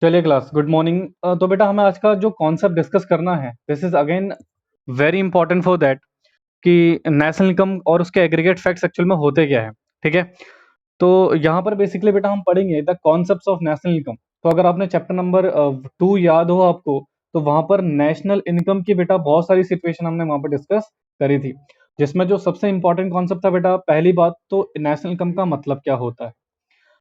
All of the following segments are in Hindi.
चलिए क्लास, गुड मॉर्निंग। तो बेटा हमें आज का जो कॉन्सेप्ट डिस्कस करना है, this is again very important for that कि नेशनल इनकम और उसके एग्रीगेट फैक्ट्स एक्चुअल में होते क्या है। ठीक है, तो यहाँ पर बेसिकली बेटा हम पढ़ेंगे the concepts of national income. तो अगर आपने चैप्टर नंबर 2 याद हो आपको, तो वहां पर नेशनल इनकम की बेटा बहुत सारी सिचुएशन हमने वहां पर डिस्कस करी थी, जिसमें जो सबसे इंपॉर्टेंट कॉन्सेप्ट था बेटा, पहली बात तो नेशनल इनकम का मतलब क्या होता है।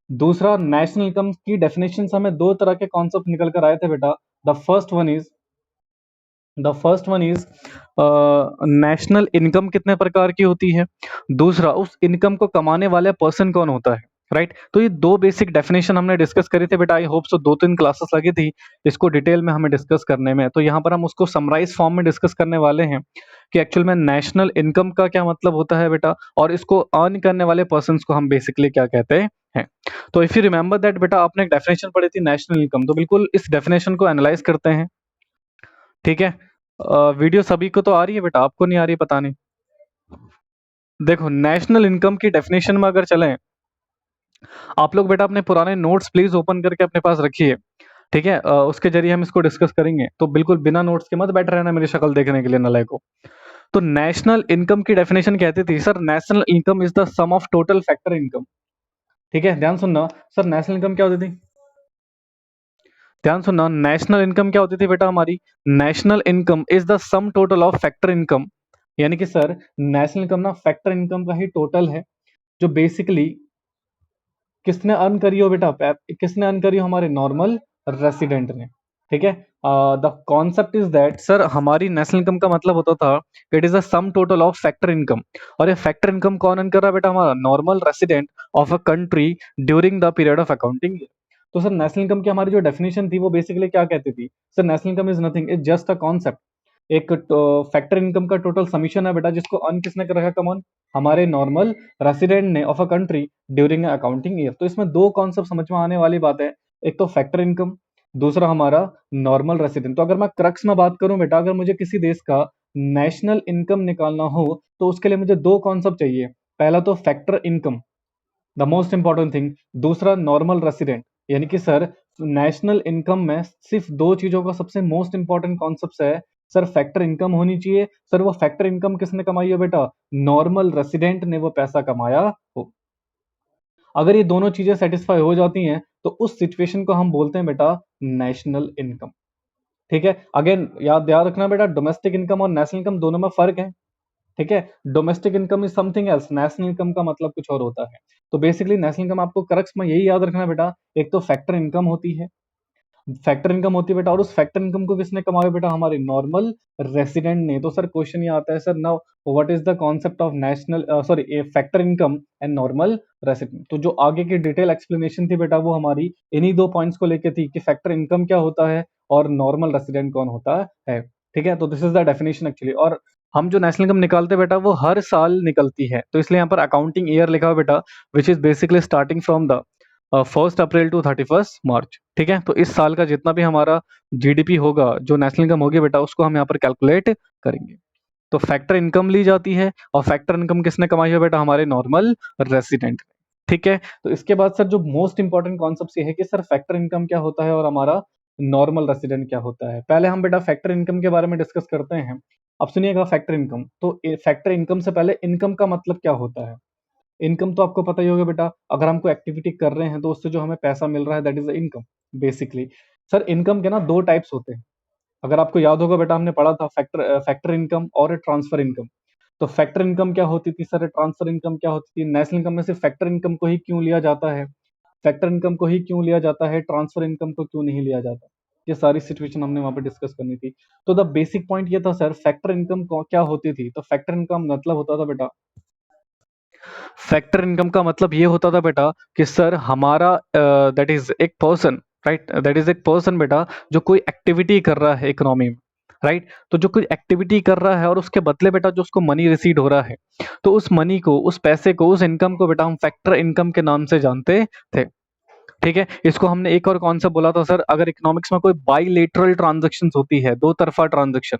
दूसरा, नेशनल इनकम की डेफिनेशन हमें दो तरह के कॉन्सेप्ट निकल कर आए थे बेटा। The first one is the first one is national income कितने प्रकार की होती है। दूसरा, उस इनकम को कमाने वाले पर्सन कौन होता है। राइट, तो ये दो बेसिक डेफिनेशन हमने डिस्कस करी थे बेटा। आई होप सो 2-3 क्लासेस लगी थी इसको डिटेल में हमें डिस्कस करने में। तो यहाँ पर हम उसको समराइज फॉर्म में डिस्कस करने वाले हैं कि एक्चुअल में नेशनल इनकम का क्या मतलब होता है बेटा, और इसको अर्न करने वाले पर्सन को हम बेसिकली क्या कहते हैं। तो इफ यू रिमेंबर दैट बेटा, आपने एक डेफिनेशन पढ़ी थी नेशनल इनकम, तो बिल्कुल इस डेफिनेशन को एनालाइज करते हैं। ठीक है, वीडियो सभी को तो आ रही है बेटा, आपको नहीं आ रही पता नहीं। देखो, नेशनल इनकम की डेफिनेशन में अगर चलें, आप लोग बेटा अपने पुराने नोट्स प्लीज ओपन करके अपने पास रखिए। ठीक है, उसके जरिए हम इसको डिस्कस करेंगे, तो बिल्कुल बिना नोट्स के मत बैठ रहना मेरी शक्ल देखने के लिए नलायक को। तो नेशनल इनकम की डेफिनेशन कहती थी sir, national income is the sum of total factor income. ठीक है, ध्यान सुनना सर, नेशनल इनकम क्या होती थी, ध्यान सुनना। नेशनल इनकम क्या होती थी बेटा हमारी, national income is the sum total of factor income. यानी कि सर, नेशनल इनकम ना फैक्टर इनकम का ही टोटल है, जो बेसिकली किसने अर्न करी हो बेटा, किसने अर्न करी हो, हमारे नॉर्मल रेसिडेंट ने। ठीक है, the concept is that sir, हमारी नेशनल इनकम का मतलब होता था it is the sum total of factor income. और ये फैक्टर इनकम कौन अर्न कर रहा है बेटा, हमारा normal resident of a country during the period of accounting. तो सर, नेशनल इनकम की हमारी जो डेफिनेशन थी वो बेसिकली क्या कहती थी, sir national income is nothing, is just a concept. एक फैक्टर इनकम का टोटल समीशन है बेटा, जिसको अर्न किसने कर रखा है, कमॉन, हमारे नॉर्मल रेसिडेंट ने of a country during accounting year. तो इसमें दो कॉन्सेप्ट समझ में आने वाली बात है, एक तो फैक्टर इनकम, दूसरा हमारा नॉर्मल रेसिडेंट। तो अगर मैं क्रक्स में बात करूं बेटा, अगर मुझे किसी देश का नेशनल इनकम निकालना हो तो उसके लिए मुझे दो कॉन्सेप्ट चाहिए। पहला तो factor income, the most important thing. दूसरा नॉर्मल रेसिडेंट। यानी कि सर, नेशनल इनकम में सिर्फ दो चीजों का सबसे मोस्ट इंपॉर्टेंट कॉन्सेप्ट है। सर, फैक्टर इनकम होनी चाहिए। सर, वो फैक्टर इनकम किसने कमाई हो बेटा, नॉर्मल रेसिडेंट ने वो पैसा कमाया हो। अगर ये दोनों चीजें सेटिस्फाई हो जाती हैं तो उस सिचुएशन को हम बोलते हैं बेटा नेशनल इनकम। ठीक है, अगेन याद रखना बेटा, डोमेस्टिक इनकम और नेशनल इनकम दोनों में फर्क है। ठीक है, domestic income is something else, national income का मतलब कुछ और होता है। तो बेसिकली नेशनल इनकम आपको करक्स में यही याद रखना है बेटा, एक तो फैक्टर इनकम होती है, फैक्टर इनकम होती है बेटा, और उस फैक्टर इनकम को किसने कमाया बेटा, हमारे नॉर्मल रेसिडेंट ने। तो सर क्वेश्चन ये आता है sir, now what is the concept of national sorry factor income and normal resident. तो जो आगे की डिटेल एक्सप्लेनेशन थी बेटा, वो हमारी इन्हीं दो पॉइंट्स को लेकर थी कि फैक्टर इनकम क्या होता है और नॉर्मल रेसिडेंट कौन होता है। ठीक है, तो this is the definition actually. और हम जो नेशनल इनकम निकालते हैं बेटा, वो हर साल निकलती है, तो इसलिए यहाँ पर अकाउंटिंग ईयर लिखा हुआ बेटा, which is basically starting from the 1 April to 31 March. ठीक है, तो इस साल का जितना भी हमारा जीडीपी होगा, जो नेशनल इनकम होगी बेटा, उसको हम यहाँ पर कैलकुलेट करेंगे। तो फैक्टर इनकम ली जाती है, और फैक्टर इनकम किसने कमाई है बेटा, हमारे नॉर्मल रेसिडेंट। ठीक है, तो इसके बाद सर जो मोस्ट इंपॉर्टेंट कॉन्सेप्ट ये है कि सर फैक्टर इनकम क्या होता है और हमारा नॉर्मल रेसिडेंट क्या होता है। पहले हम बेटा फैक्टर इनकम के बारे में डिस्कस करते हैं। अब सुनिएगा फैक्टर इनकम। तो फैक्टर इनकम से पहले इनकम का मतलब क्या होता है। इनकम तो आपको पता ही होगा बेटा, अगर हम कोई एक्टिविटी कर रहे हैं तो उससे जो हमें पैसा मिल रहा है, that is income basically. Sir, income के ना दो टाइप्स होते हैं। अगर आपको याद होगा बेटा, हमने पढ़ा था फैक्टर इनकम और ट्रांसफर इनकम। तो फैक्टर इनकम क्या होती थी सर, ट्रांसफर इनकम क्या होती थी। नेशनल इनकम में से फैक्टर इनकम को ही क्यों लिया जाता है, फैक्टर इनकम को ही क्यों लिया जाता है, ट्रांसफर इनकम को क्यों नहीं लिया जाता। ये सारी सिचुएशन हमने वहां पे डिस्कस करनी थी। तो द बेसिक पॉइंट ये था सर, फैक्टर इनकम क्या होती थी। तो फैक्टर इनकम मतलब होता था बेटा, फैक्टर इनकम का मतलब ये होता था बेटा कि सर हमारा दैट इज एक पर्सन, राइट, दैट इज एक पर्सन बेटा, जो कोई एक्टिविटी कर रहा है इकोनॉमी में। राइट, तो जो कोई एक्टिविटी कर रहा है और उसके बदले बेटा जो उसको मनी रिसीव हो रहा है, तो उस मनी को, उस पैसे को, उस इनकम को बेटा हम फैक्टर इनकम के नाम से जानते थे। ठीक है, इसको हमने एक और कॉन्सेप्ट बोला था सर, अगर इकोनॉमिक्स में कोई बाइलेटरल ट्रांजेक्शन होती है, दो तरफा ट्रांजेक्शन।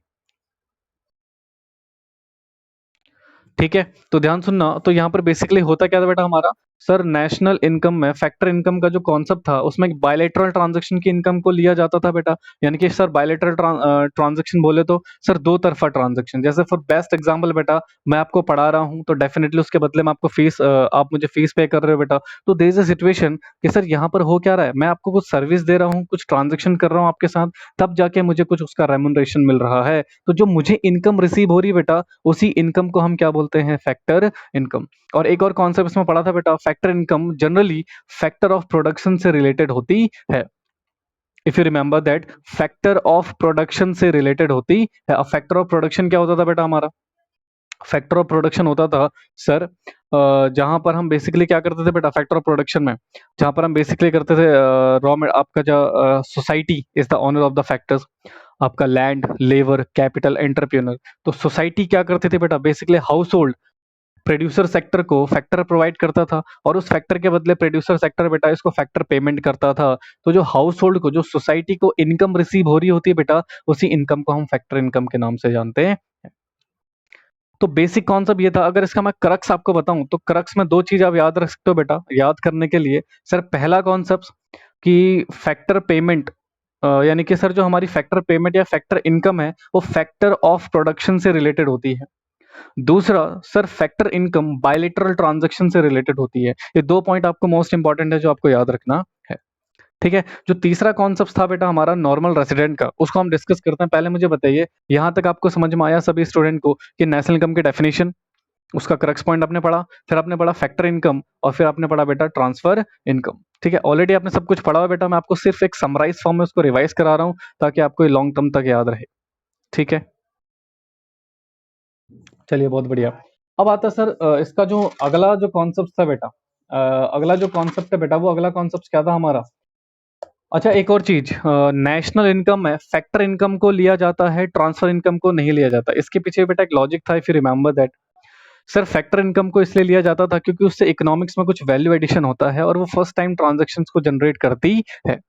ठीक है, तो ध्यान सुनना, तो यहाँ पर बेसिकली होता क्या था बेटा हमारा, सर नेशनल इनकम में फैक्टर इनकम का जो कॉन्सेप्ट था उसमें बायलैटरल ट्रांजैक्शन की इनकम को लिया जाता था बेटा। यानी कि सर बायलैटरल ट्रांजैक्शन बोले तो सर दो तरफा ट्रांजैक्शन। जैसे फॉर बेस्ट एग्जांपल बेटा, मैं आपको पढ़ा रहा हूँ तो डेफिनेटली उसके बदले में आपको फीस, आप मुझे फीस पे कर रहे हो बेटा। तो देयर इज अ सिचुएशन कि सर यहाँ पर हो क्या रहा है, मैं आपको कुछ सर्विस दे रहा हूँ, कुछ ट्रांजैक्शन कर रहा हूँ आपके साथ, तब जाके मुझे कुछ उसका रेम्युनरेशन मिल रहा है। तो जो मुझे इनकम रिसीव हो रही है बेटा, उसी इनकम को हम क्या बोलते हैं, फैक्टर इनकम। और एक और कॉन्सेप्ट इसमें पढ़ा था बेटा, factor income generally factor of production से रिलेटेड होती है। If you remember that, factor of production से रिलेटेड होती है। अब फैक्टर ऑफ प्रोडक्शन क्या होता था बेटा हमारा, फैक्टर ऑफ प्रोडक्शन होता था सर, जहां पर हम बेसिकली क्या करते थे बेटा, फैक्टर ऑफ प्रोडक्शन में जहां पर हम बेसिकली करते थे, आपका जो society is the owner of the factors, आपका लैंड, लेबर, कैपिटल, एंटरप्रेन्योर। तो सोसाइटी क्या करती थी बेटा, basically house hold producer sector को फैक्टर प्रोवाइड करता था, और उस फैक्टर के बदले प्रोड्यूसर सेक्टर बेटा इसको फैक्टर पेमेंट करता था। तो जो हाउस होल्ड को, जो सोसाइटी को इनकम रिसीव हो रही होती है बेटा, उसी इनकम को हम फैक्टर इनकम के नाम से जानते हैं। तो बेसिक कॉन्सेप्ट ये था। अगर इसका मैं क्रक्स आपको बताऊं तो क्रक्स में दो चीज आप याद रख सकते हो बेटा, याद करने के लिए। सर पहला कॉन्सेप्ट कि फैक्टर पेमेंट, यानी कि सर जो हमारी फैक्टर पेमेंट या फैक्टर इनकम है वो फैक्टर ऑफ प्रोडक्शन से रिलेटेड होती है। दूसरा sir, factor income bilateral transaction से रिलेटेड होती है। ये दो पॉइंट आपको मोस्ट इंपॉर्टेंट है जो आपको याद रखना है। ठीक है, जो तीसरा कॉन्सेप्ट था बेटा हमारा नॉर्मल रेसिडेंट का, उसको हम डिस्कस करते हैं। पहले मुझे बताइए यहाँ तक आपको समझ में आया सभी स्टूडेंट को कि नेशनल इनकम की डेफिनेशन, उसका क्रक्स पॉइंट आपने पढ़ा, फिर आपने पढ़ा फैक्टर इनकम, और फिर आपने पढ़ा बेटा ट्रांसफर इनकम। ठीक है, ऑलरेडी आपने सब कुछ पढ़ा हुआ बेटा, मैं आपको सिर्फ एक समराइज फॉर्म में उसको रिवाइज करा रहा हूँ ताकि आपको लॉन्ग टर्म तक याद रहे। ठीक है, चलिए बहुत बढ़िया। अब आता है सर, इसका जो अगला जो कॉन्सेप्ट था बेटा, अगला जो कॉन्सेप्ट है बेटा, वो अगला कॉन्सेप्ट क्या था हमारा। अच्छा, एक और चीज, नेशनल इनकम में फैक्टर इनकम को लिया जाता है, ट्रांसफर इनकम को नहीं लिया जाता। इसके पीछे बेटा एक लॉजिक था, if you remember that. Sir factor income को इसलिए लिया जाता था क्योंकि उससे इकोनॉमिक्स में कुछ वैल्यू एडिशन होता है और वो फर्स्ट टाइम ट्रांजैक्शंस को जनरेट करती है।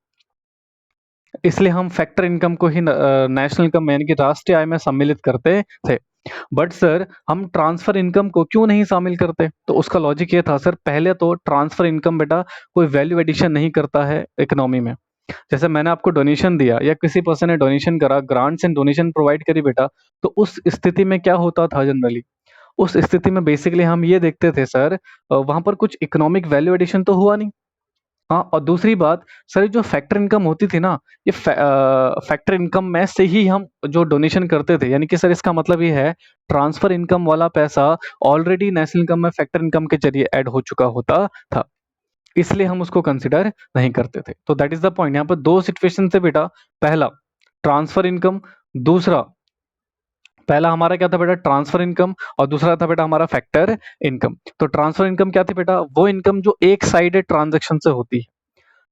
इसलिए हम फैक्टर इनकम को ही नेशनल इनकम यानी कि राष्ट्रीय आय में सम्मिलित करते थे। बट सर हम ट्रांसफर इनकम को क्यों नहीं शामिल करते, तो उसका लॉजिक ये था सर, पहले तो ट्रांसफर इनकम बेटा कोई वैल्यू एडिशन नहीं करता है इकोनॉमी में। जैसे मैंने आपको डोनेशन दिया या किसी पर्सन ने डोनेशन करा, ग्रांट्स एंड डोनेशन प्रोवाइड करी बेटा, तो उस स्थिति में क्या होता था जनरली, उस स्थिति में बेसिकली हम ये देखते थे सर, वहां पर कुछ इकोनॉमिक वैल्यू एडिशन तो हुआ नहीं। हाँ, और दूसरी बात सर, जो फैक्टर इनकम होती थी ना, ये फैक्टर इनकम में से ही हम जो डोनेशन करते थे, यानी कि सर इसका मतलब ये है ट्रांसफर इनकम वाला पैसा ऑलरेडी नेशनल इनकम में फैक्टर इनकम के जरिए ऐड हो चुका होता था, इसलिए हम उसको कंसिडर नहीं करते थे। तो दैट इज द पॉइंट। यहाँ पर दो सिचुएशन थे बेटा, पहला ट्रांसफर इनकम, दूसरा पहला हमारा क्या था बेटा, ट्रांसफर इनकम, और दूसरा था बेटा हमारा फैक्टर इनकम। तो ट्रांसफर इनकम क्या थी बेटा, वो इनकम जो एक साइडेड ट्रांजेक्शन से होती है।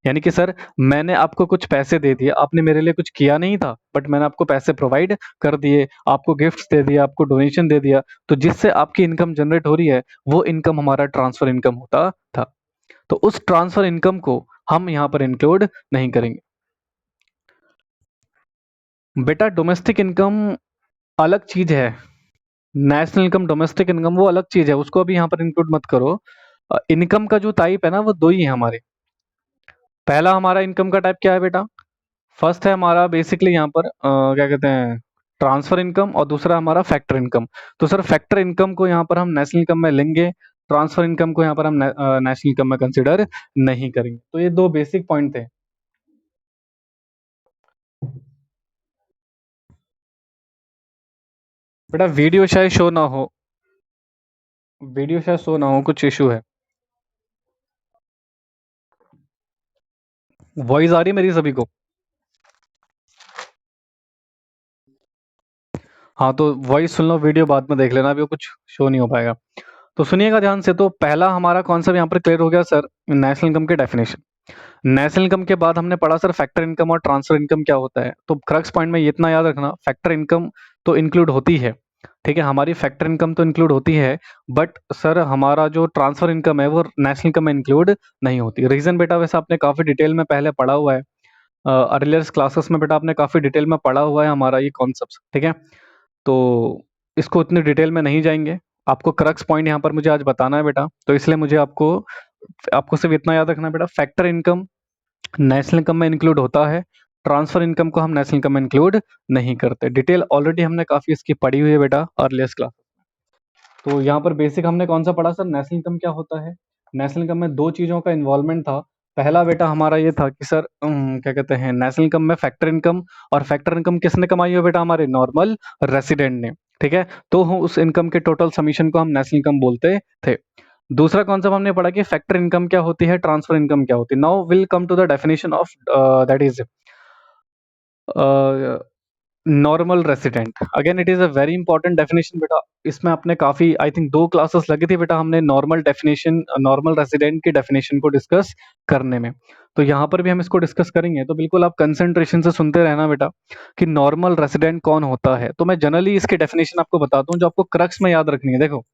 यानी कि सर मैंने आपको कुछ पैसे दे दिए, आपने मेरे लिए कुछ किया नहीं था, बट मैंने आपको पैसे प्रोवाइड कर दिए, आपको गिफ्ट्स दे दिया, आपको डोनेशन दे दिया, तो जिससे आपकी इनकम जनरेट हो रही है वो इनकम हमारा ट्रांसफर इनकम होता था। तो उस ट्रांसफर इनकम को हम यहाँ पर इंक्लूड नहीं करेंगे। बेटा डोमेस्टिक इनकम अलग चीज है, नेशनल इनकम डोमेस्टिक इनकम वो अलग चीज है, उसको अभी यहाँ पर इंक्लूड मत करो। इनकम का जो टाइप है ना वो दो ही है हमारे। पहला हमारा इनकम का टाइप क्या है बेटा, फर्स्ट है हमारा बेसिकली यहाँ पर क्या कहते हैं, ट्रांसफर इनकम, और दूसरा हमारा फैक्टर इनकम। तो सर फैक्टर इनकम को यहाँ पर हम नेशनल इनकम में लेंगे, ट्रांसफर इनकम को यहाँ पर हम नेशनल इनकम में कंसिडर नहीं करेंगे। तो ये दो बेसिक पॉइंट थे। बेटा वीडियो शायद शो ना हो, वीडियो शायद शो ना हो, कुछ इशू है। वॉइस आ रही है मेरी सभी को? हाँ तो वॉइस सुन लो, वीडियो बाद में देख लेना, अभी वो कुछ शो नहीं हो पाएगा। तो सुनिएगा ध्यान से। तो पहला हमारा कॉन्सेप्ट यहाँ पर क्लियर हो गया सर, नेशनल इनकम के डेफिनेशन। नेशनल इनकम के बाद हमने पढ़ा सर फैक्टर इनकम और ट्रांसफर इनकम क्या होता है। तो क्रक्स पॉइंट में ये इतना याद रखना, फैक्टर इनकम तो इंक्लूड होती है, ठीक है, हमारी फैक्टर इनकम तो इंक्लूड होती है, बट सर हमारा जो ट्रांसफर इनकम है वो नेशनल इनकम में इंक्लूड नहीं होती। रीजन बेटा वैसे आपने काफी डिटेल में पहले पढ़ा हुआ है, अर्लियर क्लासेस में बेटा आपने काफी डिटेल में पढ़ा हुआ है हमारा ये कॉन्सेप्ट, ठीक है। तो इसको इतनी डिटेल में नहीं जाएंगे, आपको क्रक्स पॉइंट यहाँ पर मुझे आज बताना है बेटा, तो इसलिए मुझे आपको आपको सिर्फ इतना याद रखना है बेटा, फैक्टर इनकम नेशनल इनकम में इंक्लूड होता है, ट्रांसफर इनकम को हम नेशनल इनकम में इंक्लूड नहीं करते। डिटेल ऑलरेडी हमने काफी इसकी पढ़ी हुई है बेटा अर्लियस्ट क्लास। तो यहाँ पर बेसिक हमने कौन सा पढ़ा सर, नेशनल इनकम क्या होता है। नेशनल इनकम में दो चीजों का इन्वॉल्वमेंट था। पहला बेटा हमारा ये था कि सर क्या कहते हैं, नेशनल इनकम में फैक्टर इनकम, और फैक्टर इनकम किसने कमाई हो बेटा, हमारे नॉर्मल रेसिडेंट ने। ठीक है, तो हम उस इनकम के टोटल समीशन को हम नेशनल इनकम बोलते थे। दूसरा कॉन्सेप्ट हमने पढ़ा कि फैक्टर इनकम क्या होती है, ट्रांसफर इनकम क्या होती है। Now will come to the definition of that is normal resident. Again it is a very important definition बेटा। इसमें आपने काफी आई थिंक 2 क्लासेस लगी थी बेटा, हमने नॉर्मल डेफिनेशन, नॉर्मल रेसिडेंट की डेफिनेशन को डिस्कस करने में। तो यहाँ पर भी हम इसको डिस्कस करेंगे, तो बिल्कुल आप कंसंट्रेशन से सुनते रहना बेटा कि नॉर्मल रेसिडेंट कौन होता है। तो मैं जनरली इसकी डेफिनेशन आपको बताता हूँ जो आपको क्रक्स में याद रखनी है। देखो,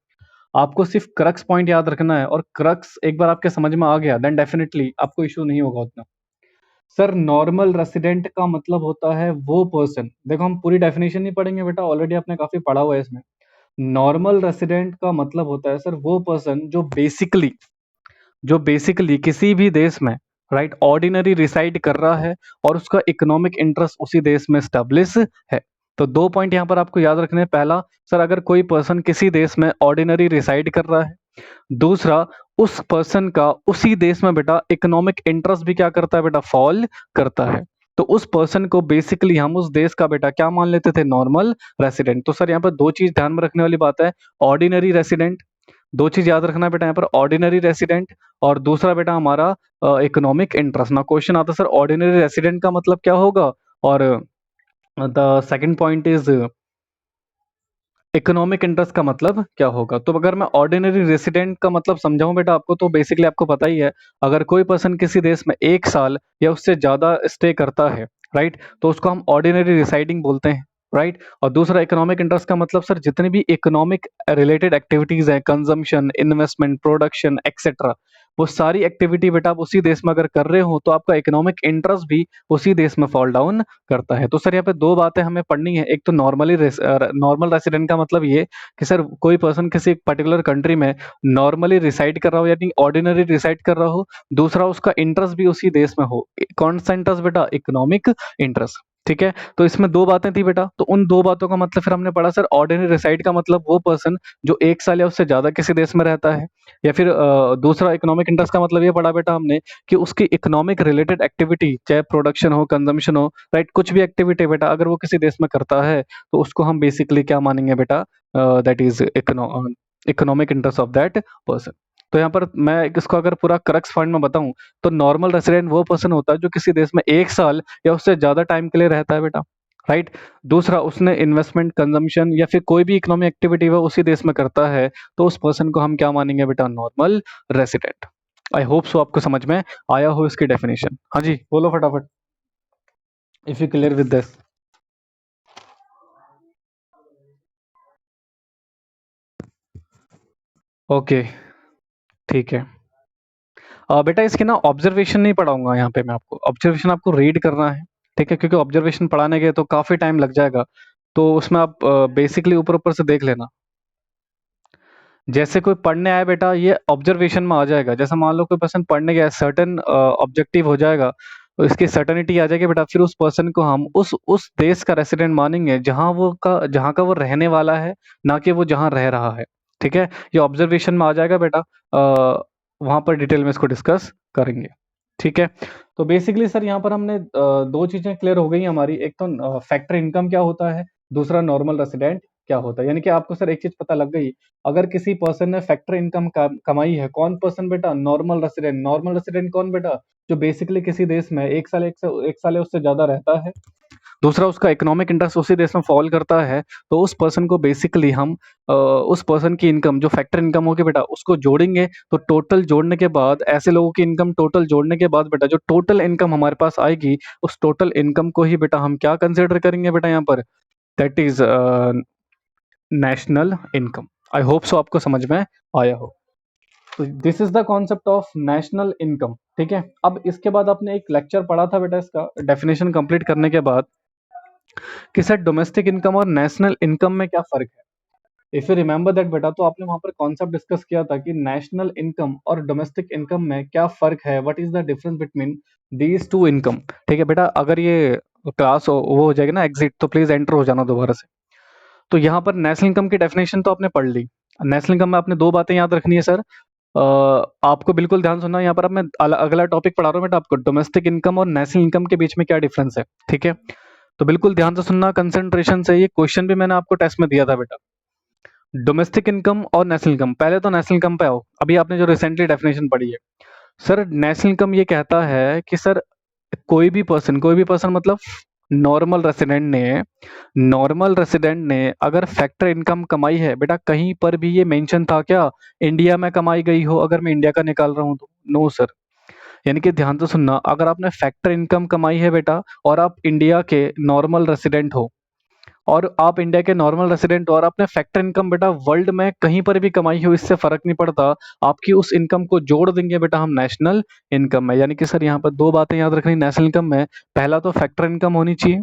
आपको सिर्फ क्रक्स पॉइंट याद रखना है, और क्रक्स एक बार आपके समझ में आ गया देन डेफिनेटली आपको इशू नहीं होगा उतना। सर नॉर्मल रेसिडेंट का मतलब होता है वो पर्सन, देखो हम पूरी डेफिनेशन नहीं पढ़ेंगे बेटा, ऑलरेडी आपने काफी पढ़ा हुआ है इसमें। नॉर्मल रेसिडेंट का मतलब होता है सर वो पर्सन जो बेसिकली किसी भी देश में राइट ऑर्डिनरी रिसाइड कर रहा है, और उसका इकोनॉमिक इंटरेस्ट उसी देश में स्टेब्लिश है। तो 2 पॉइंट यहाँ पर आपको याद रखने हैं। पहला, सर अगर कोई पर्सन किसी देश में ऑर्डिनरी रिसाइड कर रहा है। दूसरा, उस पर्सन का उसी देश में बेटा इकोनॉमिक इंटरेस्ट भी क्या करता है बेटा, फॉल करता है। तो उस पर्सन को बेसिकली हम उस देश का बेटा क्या मान लेते थे, नॉर्मल रेसिडेंट। तो सर यहाँ पर दो चीज ध्यान में रखने वाली बात है, ऑर्डिनरी रेसिडेंट, दो चीज याद रखना है बेटा यहाँ पर, ऑर्डिनरी रेसिडेंट और दूसरा बेटा हमारा इकोनॉमिक इंटरेस्ट। ना क्वेश्चन आता है सर ऑर्डिनरी रेसिडेंट का मतलब क्या होगा, और the second point is economic interest का मतलब क्या होगा। तो अगर मैं ऑर्डिनरी रेसिडेंट का मतलब समझाऊं बेटा आपको, तो बेसिकली आपको पता ही है, अगर कोई पर्सन किसी देश में 1 साल या उससे ज्यादा स्टे करता है राइट, तो उसको हम ऑर्डिनरी रिसाइडिंग बोलते हैं राइट। और दूसरा इकोनॉमिक इंटरेस्ट का मतलब सर जितनी भी इकोनॉमिक रिलेटेड एक्टिविटीज हैं, कंजम्पशन, इन्वेस्टमेंट, प्रोडक्शन एक्सेट्रा, वो सारी एक्टिविटी बेटा आप उसी देश में अगर कर रहे हो तो आपका इकोनॉमिक इंटरेस्ट भी उसी देश में फॉल डाउन करता है। तो सर यहाँ पे दो बातें हमें पढ़नी है। एक तो नॉर्मल रेसिडेंट का मतलब ये कि सर कोई पर्सन किसी एक पर्टिकुलर कंट्री में नॉर्मली रिसाइड कर रहा हो, यानी ऑर्डिनरी रिसाइड कर रहा हो। दूसरा, उसका इंटरेस्ट भी उसी देश में हो। कौन सा इंटरेस्ट बेटा, इकोनॉमिक इंटरेस्ट। ठीक है, तो इसमें दो बातें थी बेटा, तो उन दो बातों का मतलब फिर हमने पढ़ा सर ऑर्डिनरी रिसाइड का मतलब वो पर्सन जो 1 साल या उससे ज्यादा किसी देश में रहता है, या फिर दूसरा इकोनॉमिक इंटरेस्ट का मतलब ये पढ़ा बेटा हमने कि उसकी इकोनॉमिक रिलेटेड एक्टिविटी, चाहे प्रोडक्शन हो, कंजम्पशन हो राइट, कुछ भी एक्टिविटी बेटा अगर वो किसी देश में करता है तो उसको हम बेसिकली क्या मानेंगे बेटा, that is economic interest of that person. तो यहाँ पर मैं इसको अगर पूरा क्रक्स पॉइंट में बताऊं, तो नॉर्मल रेसिडेंट वो पर्सन होता है जो किसी देश में 1 साल या उससे ज्यादा टाइम के लिए रहता है बेटा राइट। दूसरा, उसने इन्वेस्टमेंट, कंजम्पशन या फिर कोई भी इकोनॉमिक एक्टिविटी वो उसी देश में करता है, तो उस पर्सन को हम क्या मानेंगे बेटा, normal resident. I hope so आपको समझ में आया हो इसकी डेफिनेशन। हाँ जी बोलो फटाफट, if you clear with this. Okay ठीक है। बेटा इसके ना ऑब्जर्वेशन नहीं पढ़ाऊंगा यहाँ पे मैं आपको, ऑब्जर्वेशन आपको रीड करना है। ठीक है, क्योंकि ऑब्जर्वेशन पढ़ाने के तो काफी टाइम लग जाएगा, तो उसमें आप बेसिकली ऊपर ऊपर से देख लेना। जैसे कोई पढ़ने आया बेटा, ये ऑब्जर्वेशन में आ जाएगा। जैसे मान लो कोई पर्सन पढ़ने गया, सर्टेन ऑब्जेक्टिव हो जाएगा, तो इसकी सर्टेनिटी आ जाएगी बेटा, फिर उस पर्सन को हम उस देश का रेसिडेंट मानेंगे जहाँ का वो रहने वाला है, ना कि वो जहाँ रह रहा है। ठीक है, ये ऑब्जर्वेशन में आ जाएगा बेटा, वहां पर डिटेल में इसको डिस्कस करेंगे। ठीक है, तो बेसिकली सर यहाँ पर हमने दो चीजें क्लियर हो गई हमारी। एक तो फैक्टर इनकम क्या होता है, दूसरा नॉर्मल रेसिडेंट क्या होता है। यानी कि आपको सर एक चीज पता लग गई, अगर किसी पर्सन ने फैक्टर इनकम कमाई है, कौन पर्सन बेटा, नॉर्मल रेसिडेंट। नॉर्मल रेसिडेंट कौन बेटा, जो बेसिकली किसी देश में 1 साल या उससे ज्यादा रहता है। दूसरा, उसका इकोनॉमिक इंटरेस्ट उसी देश में फॉल करता है, तो उस पर्सन को बेसिकली हम उस पर्सन की इनकम जो फैक्टर इनकम होगी बेटा उसको जोड़ेंगे। तो टोटल जोड़ने के बाद, ऐसे लोगों की इनकम टोटल जोड़ने के बाद बेटा जो टोटल इनकम हमारे पास आएगी, उस टोटल इनकम को ही बेटा हम क्या कंसिडर करेंगे बेटा यहाँ पर, that is national income. I hope so आपको समझ में आया हो। तो this is the concept of national income. ठीक है, अब इसके बाद आपने एक लेक्चर पढ़ा था बेटा, इसका डेफिनेशन कंप्लीट करने के बाद कि सर डोमेस्टिक इनकम और नेशनल इनकम में क्या फर्क है। इफ यू रिमेंबर दैट बेटा, तो आपने वहां पर कॉन्सेप्ट डिस्कस किया था कि नेशनल इनकम और डोमेस्टिक इनकम में क्या फर्क है, what is the difference between these two income. ठीक है बेटा, अगर ये क्लास वो हो जाएगी ना एग्जिट, तो प्लीज एंटर हो जाना दोबारा से। तो यहाँ पर नेशनल इनकम की डेफिनेशन तो आपने पढ़ ली। नेशनल इनकम में आपने दो बातें याद रखनी है सर। आपको बिल्कुल ध्यान सुनना, यहाँ पर अब मैं अगला टॉपिक पढ़ा रहा हूँ बेटा आपको, डोमेस्टिक इनकम और नेशनल इनकम के बीच में क्या डिफरेंस है। ठीक है, तो बिल्कुल ध्यान से सुनना, कंसंट्रेशन से। ये क्वेश्चन भी मैंने आपको टेस्ट में दिया था बेटा। डोमेस्टिक इनकम और नेशनल इनकम, पहले तो नेशनल इनकम पे आओ, अभी आपने जो रिसेंटली डेफिनेशन पढ़ी है। सर नेशनल इनकम ये कहता है कि सर कोई भी पर्सन मतलब नॉर्मल रेसिडेंट ने अगर फैक्टर इनकम कमाई है बेटा, कहीं पर भी ये मेंशन था क्या इंडिया में कमाई गई हो, अगर मैं इंडिया का निकाल रहा हूं तो नो सर। यानी कि ध्यान से सुनना, अगर आपने फैक्टर इनकम कमाई है बेटा और आप इंडिया के नॉर्मल रेसिडेंट हो, और आपने फैक्टर इनकम बेटा वर्ल्ड में कहीं पर भी कमाई हो, इससे फर्क नहीं पड़ता, आपकी उस इनकम को जोड़ देंगे बेटा हम नेशनल इनकम में। यानी कि सर यहाँ पर दो बातें याद रखनी नेशनल इनकम में। पहला तो फैक्टर इनकम होनी चाहिए,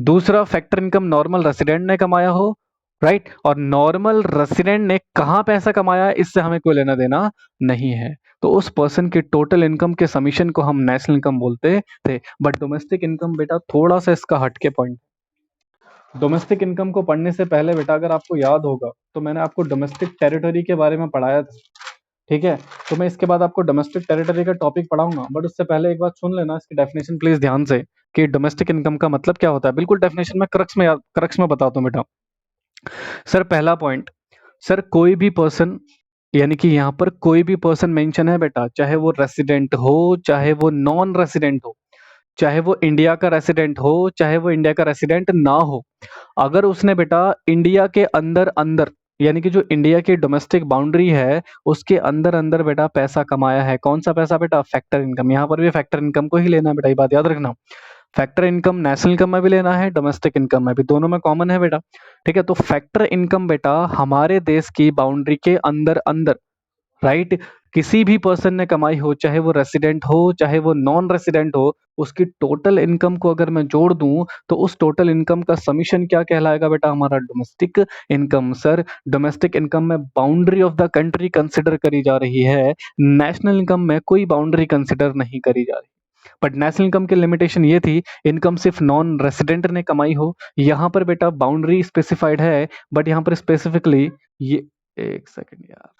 दूसरा फैक्टर इनकम नॉर्मल रेसिडेंट ने कमाया हो, राइट। और नॉर्मल रेसिडेंट ने कहाँ पैसा कमाया है, इससे हमें कोई लेना देना नहीं है। तो उस पर्सन की टोटल इनकम के समीशन को हम नेशनल इनकम बोलते थे। बट डोमेस्टिक इनकम बेटा थोड़ा सा इसका हटके पॉइंट। डोमेस्टिक इनकम को पढ़ने से पहले बेटा, अगर आपको याद होगा तो मैंने आपको डोमेस्टिक टेरिटरी के बारे में पढ़ाया था। ठीक है, तो मैं इसके बाद आपको डोमेस्टिक टेरिटरी का टॉपिक पढ़ाऊंगा, बट उससे पहले एक बात सुन लेना, इसकी डेफिनेशन प्लीज ध्यान से, कि डोमेस्टिक इनकम का मतलब क्या होता है। बिल्कुल डेफिनेशन में क्रक्स में बताता हूँ बेटा। सर पहला पॉइंट, सर कोई भी पर्सन, यानी कि यहाँ पर कोई भी पर्सन मेंशन है बेटा, चाहे वो रेसिडेंट हो चाहे वो नॉन रेसिडेंट हो, चाहे वो इंडिया का रेसिडेंट हो चाहे वो इंडिया का रेसिडेंट ना हो, अगर उसने बेटा इंडिया के अंदर अंदर, यानी कि जो इंडिया की डोमेस्टिक बाउंड्री है उसके अंदर अंदर बेटा पैसा कमाया है, कौन सा पैसा बेटा, फैक्टर इनकम। यहाँ पर भी फैक्टर इनकम को ही लेना है बेटा, ये बात याद रखना। फैक्टर इनकम नेशनल इनकम में भी लेना है, डोमेस्टिक इनकम में भी, दोनों में कॉमन है बेटा। ठीक है, तो फैक्टर इनकम बेटा हमारे देश की बाउंड्री के अंदर अंदर, राइट, किसी भी पर्सन ने कमाई हो, चाहे वो रेसिडेंट हो चाहे वो नॉन रेसिडेंट हो, उसकी टोटल इनकम को अगर मैं जोड़ दूं तो उस टोटल इनकम का समीशन क्या कहलाएगा बेटा, हमारा domestic income. Sir domestic income में boundary of the country consider करी जा रही है, नेशनल इनकम में कोई बाउंड्री कंसिडर नहीं करी जा रही। बट नेशनल इनकम की लिमिटेशन ये थी, इनकम सिर्फ नॉन रेसिडेंट ने कमाई हो। यहाँ पर बेटा बाउंड्री स्पेसिफाइड है, बट यहाँ पर स्पेसिफिकली ये, एक सेकंड यार,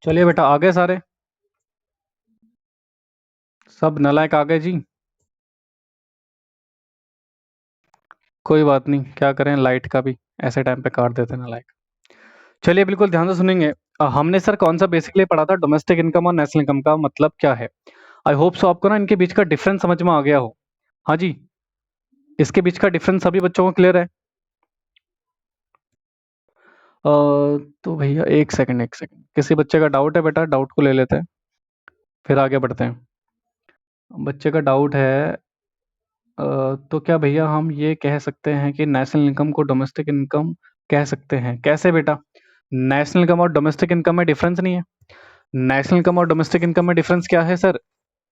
चलिए बेटा आगे सारे, सब नालायक आ गए जी। कोई बात नहीं, क्या करें, लाइट का भी ऐसे टाइम पे काट देते हैं नालायक। चलिए बिल्कुल ध्यान से सुनेंगे। हमने सर कौन सा बेसिकली पढ़ा था, डोमेस्टिक इनकम और नेशनल इनकम का मतलब क्या है। आई होप सो आपको ना इनके बीच का डिफरेंस समझ में आ गया हो। हाँ जी, इसके बीच का डिफरेंस सभी बच्चों को क्लियर है। तो भैया एक सेकंड किसी बच्चे का डाउट है बेटा, डाउट को ले लेते हैं फिर आगे बढ़ते हैं। बच्चे का डाउट है तो क्या भैया हम ये कह सकते हैं कि नेशनल इनकम को डोमेस्टिक इनकम कह सकते हैं? कैसे बेटा? नेशनल इनकम और डोमेस्टिक इनकम में डिफरेंस नहीं है। नेशनल इनकम और डोमेस्टिक इनकम में डिफरेंस क्या है सर?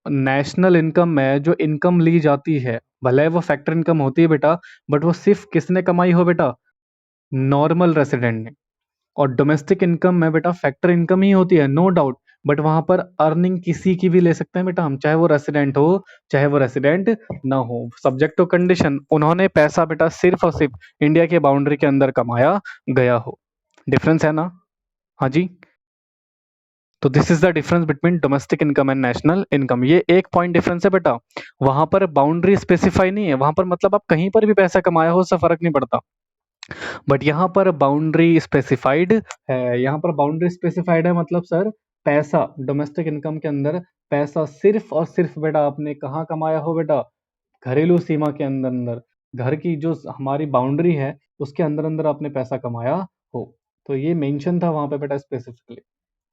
नेशनल इनकम में जो इनकम ली जाती है, भले वो फैक्टर इनकम होती है बेटा, बट वो सिर्फ किसने कमाई हो बेटा? नॉर्मल रेसिडेंट ने। और डोमेस्टिक इनकम में बेटा फैक्टर इनकम ही होती है, नो डाउट, बट वहां पर अर्निंग किसी की भी ले सकते हैं बेटा हम, चाहे वो रेसिडेंट हो चाहे वो रेसिडेंट ना हो, सब्जेक्ट टू कंडीशन उन्होंने पैसा बेटा सिर्फ और सिर्फ इंडिया के बाउंड्री के अंदर कमाया गया हो। डिफरेंस है ना? हाँ जी। तो this is the difference between domestic income and national income. ये एक पॉइंट डिफरेंस है बेटा। वहां पर बाउंड्री स्पेसिफाई नहीं है, वहां पर मतलब आप कहीं पर भी पैसा कमाया हो उससे फर्क नहीं पड़ता, बट यहाँ पर बाउंड्री स्पेसिफाइड है। यहाँ पर बाउंड्री स्पेसिफाइड है मतलब सर पैसा डोमेस्टिक इनकम के अंदर पैसा सिर्फ और सिर्फ बेटा आपने कहाँ कमाया हो बेटा? घरेलू सीमा के अंदर अंदर, घर की जो हमारी बाउंड्री है उसके अंदर अंदर आपने पैसा कमाया हो। तो ये मेंशन था वहां पे बेटा स्पेसिफिकली।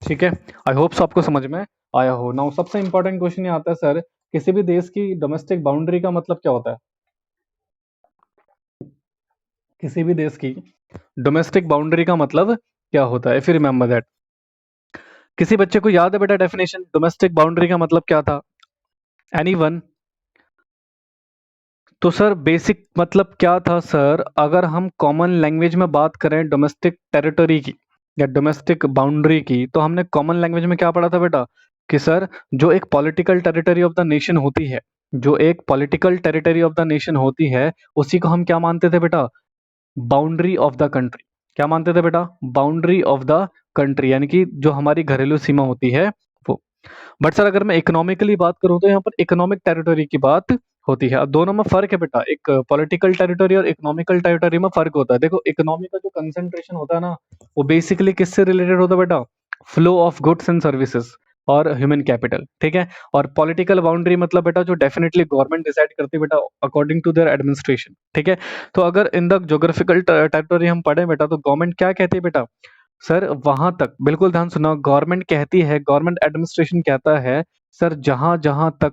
ठीक है, आई होप सो आपको समझ में आया हो। नाउ सबसे इंपॉर्टेंट क्वेश्चन ये आता है सर, किसी भी देश की डोमेस्टिक बाउंड्री का मतलब क्या होता है? किसी भी देश की डोमेस्टिक बाउंड्री का मतलब क्या होता है? इफ यू रिमेंबर दैट, किसी बच्चे को याद है बेटा डेफिनेशन डोमेस्टिक बाउंड्री का मतलब क्या था? एनीवन? तो सर बेसिक मतलब क्या था सर, अगर हम कॉमन लैंग्वेज में बात करें डोमेस्टिक टेरिटरी की या डोमेस्टिक बाउंड्री की, तो हमने कॉमन लैंग्वेज में क्या पढ़ा था बेटा? कि सर जो एक political territory of the nation होती है, जो एक political territory of the nation होती है, उसी को हम क्या मानते थे बेटा? Boundary of the country. क्या मानते थे बेटा? बाउंड्री ऑफ द कंट्री, यानी कि जो हमारी घरेलू सीमा होती है वो। बट सर अगर मैं इकोनॉमिकली बात करूं तो यहाँ पर इकोनॉमिक टेरिटरी की बात होती है। अब दोनों में फर्क है बेटा, एक पॉलिटिकल टेरिटरी और इकोनॉमिकल टेरिटरी में फर्क होता है। देखो इकोनॉमी का जो कंसंट्रेशन होता है ना, वो बेसिकली किससे रिलेटेड होता है बेटा? Flow of goods and services और ह्यूमन कैपिटल। ठीक है, और पॉलिटिकल बाउंड्री मतलब बेटा जो डेफिनेटली गवर्नमेंट डिसाइड करती है बेटा अकॉर्डिंग टू देयर एडमिनिस्ट्रेशन। ठीक है, तो अगर इन द ज्योग्राफिकल टेरिटरी हम पढ़े बेटा, तो गवर्नमेंट क्या कहती है बेटा? सर वहां तक बिल्कुल ध्यान सुना, गवर्नमेंट कहती है, गवर्नमेंट एडमिनिस्ट्रेशन कहता है सर जहां जहां तक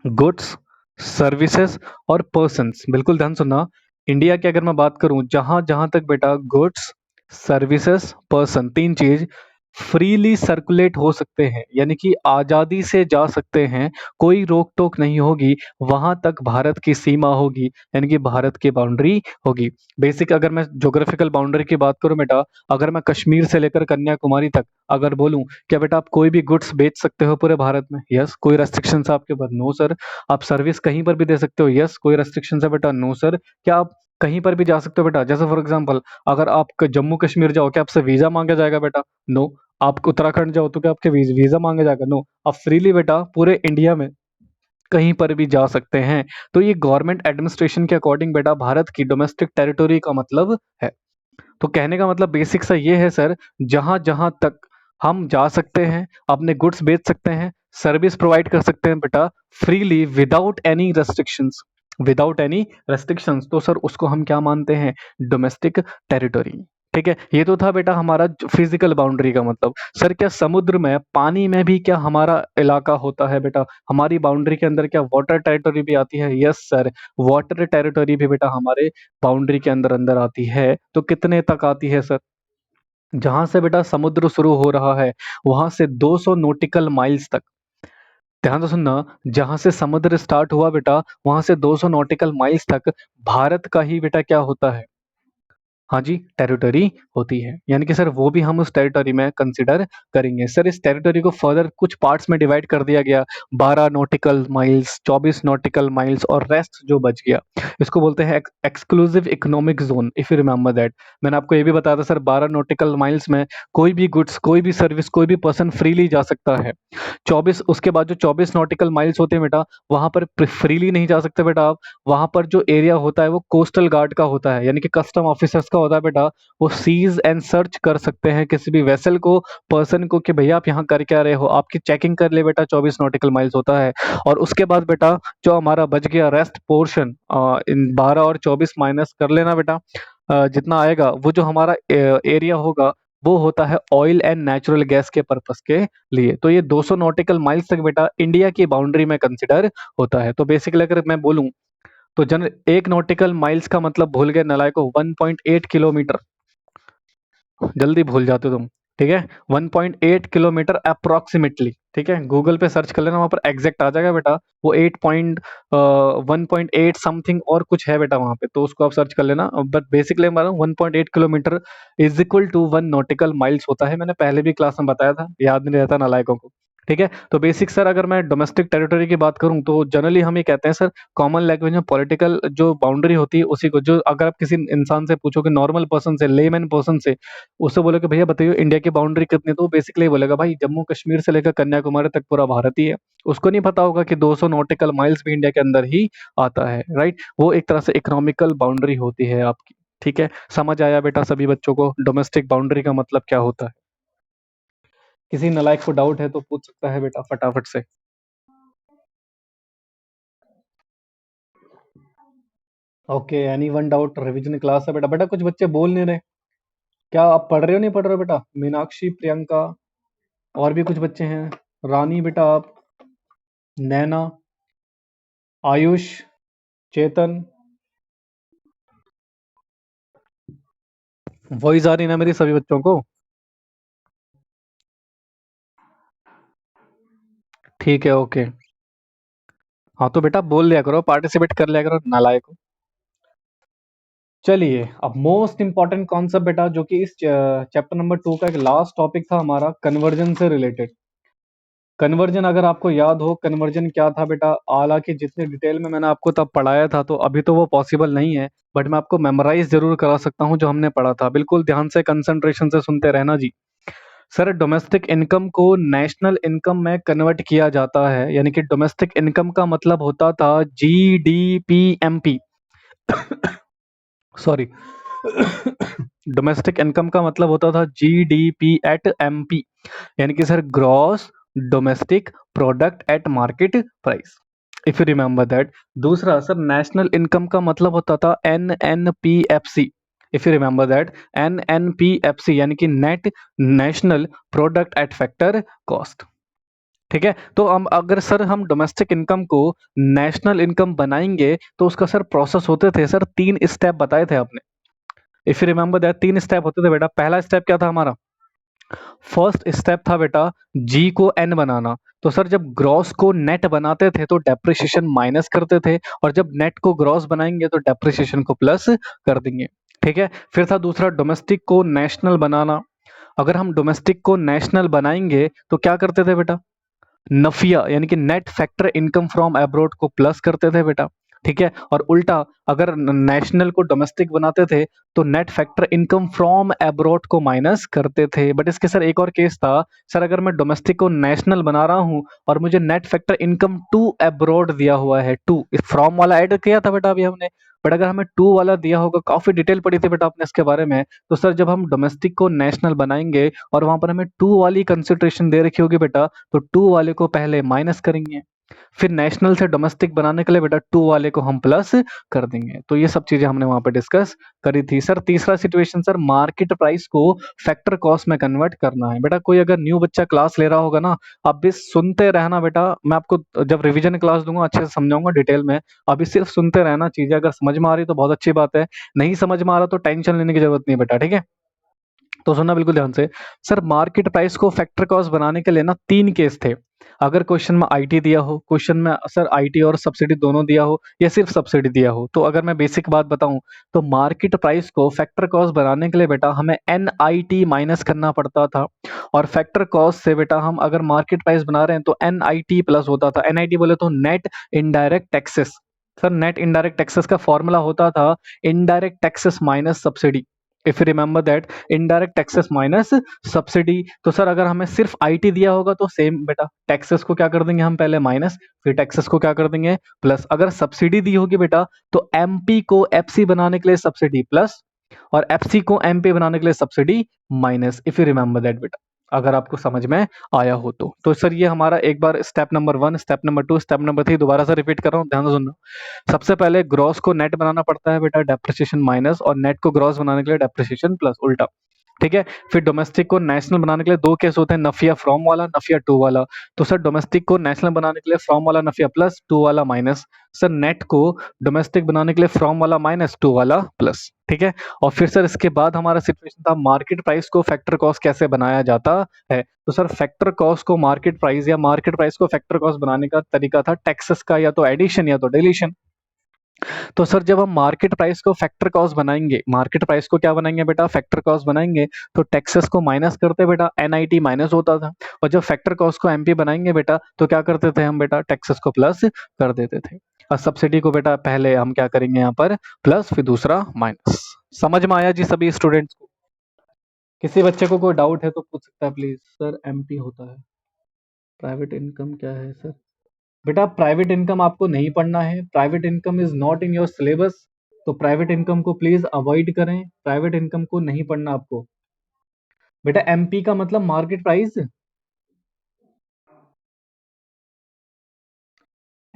गुड्स, सर्विसेज और पर्सन्स, बिल्कुल ध्यान सुनना, इंडिया की अगर मैं बात करूं, जहां जहां तक बेटा गुड्स, सर्विसेज, पर्सन, तीन चीज फ्रीली सर्कुलेट हो सकते हैं, यानी कि आजादी से जा सकते हैं, कोई रोक टोक नहीं होगी, वहां तक भारत की सीमा होगी, यानी कि भारत की बाउंड्री होगी। बेसिक अगर मैं ज्योग्राफिकल बाउंड्री की बात करूं बेटा, अगर मैं कश्मीर से लेकर कन्याकुमारी तक अगर बोलूं, क्या बेटा आप कोई भी गुड्स बेच सकते हो पूरे भारत में? यस। कोई रेस्ट्रिक्शन है आपके ऊपर? No sir. आप सर्विस कहीं पर भी दे सकते हो? यस। कोई रेस्ट्रिक्शन है बेटा? No sir. क्या आप कहीं पर भी जा सकते हो बेटा? जैसे फॉर एग्जाम्पल अगर आप जम्मू कश्मीर जाओ, क्या आपसे वीजा मांगा जाएगा बेटा? नो। आप उत्तराखंड जाओ तो क्या आपके वीजा मांगा जाएगा? नो। आप फ्रीली बेटा पूरे इंडिया में कहीं पर भी जा सकते हैं। तो ये गवर्नमेंट एडमिनिस्ट्रेशन के अकॉर्डिंग बेटा भारत की डोमेस्टिक टेरिटोरी का मतलब है। तो कहने का मतलब बेसिक सा ये है सर, जहां जहां तक हम जा सकते हैं, अपने गुड्स बेच सकते हैं, सर्विस प्रोवाइड कर सकते हैं बेटा freely without any restrictions, without any restrictions, तो सर उसको हम क्या मानते हैं? Domestic territory. ठीक है, ये तो था बेटा हमारा फिजिकल बाउंड्री का मतलब। सर क्या समुद्र में, पानी में भी क्या हमारा इलाका होता है बेटा? हमारी बाउंड्री के अंदर क्या वाटर टेरिटोरी भी आती है? यस सर, वाटर टेरिटोरी भी बेटा हमारे बाउंड्री के अंदर अंदर आती है। तो कितने तक आती है सर? जहां से बेटा समुद्र शुरू हो रहा है वहां से 200 नॉटिकल माइल्स तक। ध्यान से सुनना, जहां से समुद्र स्टार्ट हुआ बेटा वहां से 200 नॉटिकल माइल्स तक भारत का ही बेटा क्या होता है? हाँ जी, टेरिटरी होती है, यानी कि सर वो भी हम उस टेरिटरी में कंसिडर करेंगे। सर इस टेरिटरी को फर्दर कुछ पार्ट्स में डिवाइड कर दिया गया, 12 नॉटिकल माइल्स, 24 नॉटिकल माइल्स और रेस्ट जो बच गया इसको बोलते हैं exclusive economic zone. If you remember that, मैंने आपको ये भी बताया था सर 12 नॉटिकल माइल्स में कोई भी गुड्स, कोई भी सर्विस, कोई भी पर्सन फ्रीली जा सकता है। 24 उसके बाद जो 24 नॉटिकल माइल्स होते हैं बेटा, वहां पर फ्रीली नहीं जा सकते बेटा आप। वहां पर जो एरिया होता है वो कोस्टल गार्ड का होता है, यानी कि कस्टम ऑफिसर्स का होता है बेटा। वो सीज एंड सर्च कर सकते हैं किसी भी वेसल को, पर्सन को, कि भैया आप यहाँ कर क्या रहे हो, आपकी चेकिंग कर ले बेटा। 24 नॉटिकल माइल्स होता है। और उसके बाद बेटा जो हमारा बच गया रेस्ट पोर्शन, इन 12 और 24 माइनस कर लेना बेटा, जितना आएगा वो जो हमारा एरिया होगा वो होता है ऑयल एंड नेचुरल गैस के पर्पस के लिए। तो ये 200 नॉटिकल माइल्स तक बेटा इंडिया की बाउंड्री में कंसिडर होता है। तो बेसिकली अगर मैं बोलूं तो जन 1 नॉटिकल माइल्स का मतलब भूल गए नलायको 1.8 किलोमीटर, जल्दी भूल जाते हो तुम। ठीक है, 1.8 किलोमीटर अप्रोक्सीमेटली। ठीक है, गूगल पे सर्च कर लेना, वहां पर एग्जैक्ट आ जाएगा बेटा। वो 1.8 समथिंग और कुछ है बेटा वहां पे, तो उसको आप सर्च कर लेना। बट बेसिकली मैं 1.8 kilometre is equal to 1 nautical miles होता है। मैंने पहले भी क्लास में बताया था, याद नहीं रहता नालायकों को। ठीक है, तो बेसिक सर अगर मैं डोमेस्टिक टेरिटरी की बात करूं तो जनरली हम ये कहते हैं सर, कॉमन लैंग्वेज में पॉलिटिकल जो बाउंड्री होती है उसी को, जो अगर आप किसी इंसान से पूछोगे, नॉर्मल पर्सन से, लेमैन पर्सन से, उससे बोले कि भैया बताइए इंडिया की बाउंड्री कितनी है, तो बेसिकली बोलेगा भाई जम्मू कश्मीर से लेकर कन्याकुमारी तक पूरा भारत ही है। उसको नहीं पता होगा कि 200 नॉटिकल माइल्स भी इंडिया के अंदर ही आता है, राइट। वो एक तरह से इकोनॉमिकल बाउंड्री होती है आपकी। ठीक है, समझ आया बेटा सभी बच्चों को डोमेस्टिक बाउंड्री का मतलब क्या होता है? किसी नालायक को डाउट है तो पूछ सकता है बेटा फटाफट से। Okay, any one doubt? Revision class है बेटा। बेटा कुछ बच्चे बोल नहीं रहे, क्या आप पढ़ रहे हो नहीं पढ़ रहे हो बेटा? मीनाक्षी, प्रियंका, और भी कुछ बच्चे हैं, रानी बेटा आप, नैना, आयुष, चेतन, वॉइस आ रही ना मेरी सभी बच्चों को? ठीक है, ओके। हाँ तो बेटा बोल लिया करो, पार्टिसिपेट कर लिया करो, नालायक हो। चलिए, अब मोस्ट इंपॉर्टेंट कॉन्सेप्ट बेटा, जो कि इस चैप्टर नंबर 2 का एक लास्ट टॉपिक था हमारा, कन्वर्जन से रिलेटेड। कन्वर्जन अगर आपको याद हो, कन्वर्जन क्या था बेटा? हालांकि जितनी डिटेल में मैंने आपको तब पढ़ाया था तो अभी तो वो पॉसिबल नहीं है, बट मैं आपको मेमोराइज जरूर करा सकता हूँ जो हमने पढ़ा था। बिल्कुल ध्यान से कंसंट्रेशन से सुनते रहना जी। सर, डोमेस्टिक इनकम को नेशनल इनकम में कन्वर्ट किया जाता है, यानी कि डोमेस्टिक इनकम का मतलब होता था GDP MP। Sorry, domestic income का मतलब होता था GDP@MP, यानी कि sir gross domestic product at market price, if you remember that. दूसरा सर, नेशनल इनकम का मतलब होता था NNPFC, if you remember that. NNPFC यानी कि net national product at factor cost. ठीक है, तो हम अगर सर हम डोमेस्टिक इनकम को नेशनल इनकम बनाएंगे तो उसका सर प्रोसेस होते थे सर, 3 स्टेप बताए थे आपने, if you remember that. 3 step होते थे बेटा। पहला स्टेप क्या था हमारा? फर्स्ट स्टेप था बेटा जी को एन बनाना। तो सर जब ग्रॉस को नेट बनाते थे तो डेप्रिसिएशन माइनस करते थे, और जब नेट को ग्रॉस बनाएंगे तो डेप्रिसिएशन को प्लस कर देंगे। ठीक है, फिर था दूसरा डोमेस्टिक को नेशनल बनाना। अगर हम डोमेस्टिक को नेशनल बनाएंगे तो क्या करते थे बेटा? नफिया यानी कि net factor income from abroad को प्लस करते थे बेटा। ठीक है, और उल्टा अगर नेशनल को डोमेस्टिक बनाते थे तो net factor income from abroad को माइनस करते थे। बट इसके सर एक और केस था सर, अगर मैं डोमेस्टिक को नेशनल बना रहा हूं और मुझे net factor income to abroad दिया हुआ है, टू इस फ्रॉम वाला ऐड किया था बेटा अभी हमने, बट अगर हमें टू वाला दिया होगा, काफी डिटेल पड़ी थी बेटा आपने इसके बारे में, तो सर जब हम डोमेस्टिक को नेशनल बनाएंगे और वहां पर हमें टू वाली कंसिडरेशन दे रखी होगी बेटा, तो टू वाले को पहले माइनस करेंगे, फिर नेशनल से डोमेस्टिक बनाने के लिए बेटा टू वाले को हम प्लस कर देंगे। तो ये सब चीजें हमने वहां पे डिस्कस करी थी। सर तीसरा सिचुएशन सर, मार्केट प्राइस को फैक्टर कॉस्ट में कन्वर्ट करना है बेटा। कोई अगर न्यू बच्चा क्लास ले रहा होगा ना, आप भी सुनते रहना बेटा, मैं आपको जब रिवीजन क्लास दूंगा अच्छे से समझाऊंगा डिटेल में। अभी सिर्फ सुनते रहना, चीजें अगर समझ में आ रही तो बहुत अच्छी बात है, नहीं समझ में आ रहा तो टेंशन लेने की जरूरत नहीं बेटा। ठीक है, तो सुनना बिल्कुल ध्यान से। सर मार्केट प्राइस को फैक्टर कॉस्ट बनाने के लिए ना 3 केस थे। अगर क्वेश्चन में आईटी दिया हो, क्वेश्चन में सर आईटी और सब्सिडी दोनों दिया हो, या सिर्फ सब्सिडी दिया हो, तो अगर मैं बेसिक बात बताऊं तो मार्केट प्राइस को फैक्टर कॉस्ट बनाने के लिए बेटा हमें NIT माइनस करना पड़ता था, और फैक्टर कॉस्ट से बेटा हम अगर मार्केट प्राइस बना रहे हैं तो NIT प्लस होता था। NIT बोले तो net indirect taxes. Sir net indirect taxes का फॉर्मूला होता था indirect taxes minus subsidy, if you remember that, indirect taxes minus subsidy. तो सर अगर हमें सिर्फ आईटी दिया होगा तो सेम बेटा, टैक्सेस को क्या कर देंगे हम पहले माइनस, फिर टैक्सेस को क्या कर देंगे प्लस। अगर सब्सिडी दी होगी बेटा तो एमपी को एफसी बनाने के लिए सब्सिडी प्लस, और एफसी को एमपी बनाने के लिए subsidy minus, if you remember that बेटा। अगर आपको समझ में आया हो तो सर ये हमारा एक बार step number 1, step number 2, step number 3 दोबारा से रिपीट कर रहा हूँ, ध्यान से सुनना। सबसे पहले ग्रॉस को नेट बनाना पड़ता है बेटा, डेप्रिसिएशन माइनस, और नेट को ग्रॉस बनाने के लिए डेप्रिसिएशन प्लस, उल्टा। ठीक है। फिर डोमेस्टिक को नेशनल बनाने के लिए दो केस होते हैं, नफिया फ्रॉम वाला, नफिया टू वाला। तो सर डोमेस्टिक को नेशनल बनाने के लिए फ्रॉम वाला नफिया प्लस, टू वाला माइनस। सर नेट को डोमेस्टिक बनाने के लिए फ्रॉम वाला माइनस, टू वाला प्लस। ठीक है। और फिर सर इसके बाद हमारा सिचुएशन था मार्केट प्राइस को फैक्टर कॉस्ट कैसे बनाया जाता है। तो सर फैक्टर कॉस्ट को मार्केट प्राइस या मार्केट प्राइस को फैक्टर कॉस्ट बनाने का तरीका था टैक्सेस का या तो एडिशन या तो डिलीशन। तो सर जब हम मार्केट प्राइस को फैक्टर कॉस्ट बनाएंगे, मार्केट प्राइस को क्या बनाएंगे बेटा, फैक्टर कॉस्ट बनाएंगे, तो टैक्सेस को माइनस करते बेटा, एनआईटी माइनस होता था। और जब फैक्टर कॉस्ट को एमपी बनाएंगे बेटा, तो क्या करते थे हम बेटा, टैक्सेस को प्लस कर देते थे। और सब्सिडी को बेटा पहले हम क्या करेंगे यहाँ पर, प्लस, फिर दूसरा माइनस। समझ में आया जी सभी स्टूडेंट्स को? किसी बच्चे को कोई डाउट है तो पूछ सकता है प्लीज। सर एमपी होता है, प्राइवेट इनकम क्या है सर? बेटा प्राइवेट इनकम आपको नहीं पढ़ना है, private income is not in your syllabus. तो प्राइवेट इनकम को प्लीज अवॉइड करें, प्राइवेट इनकम को नहीं पढ़ना आपको। बेटा एमपी का मतलब मार्केट प्राइस,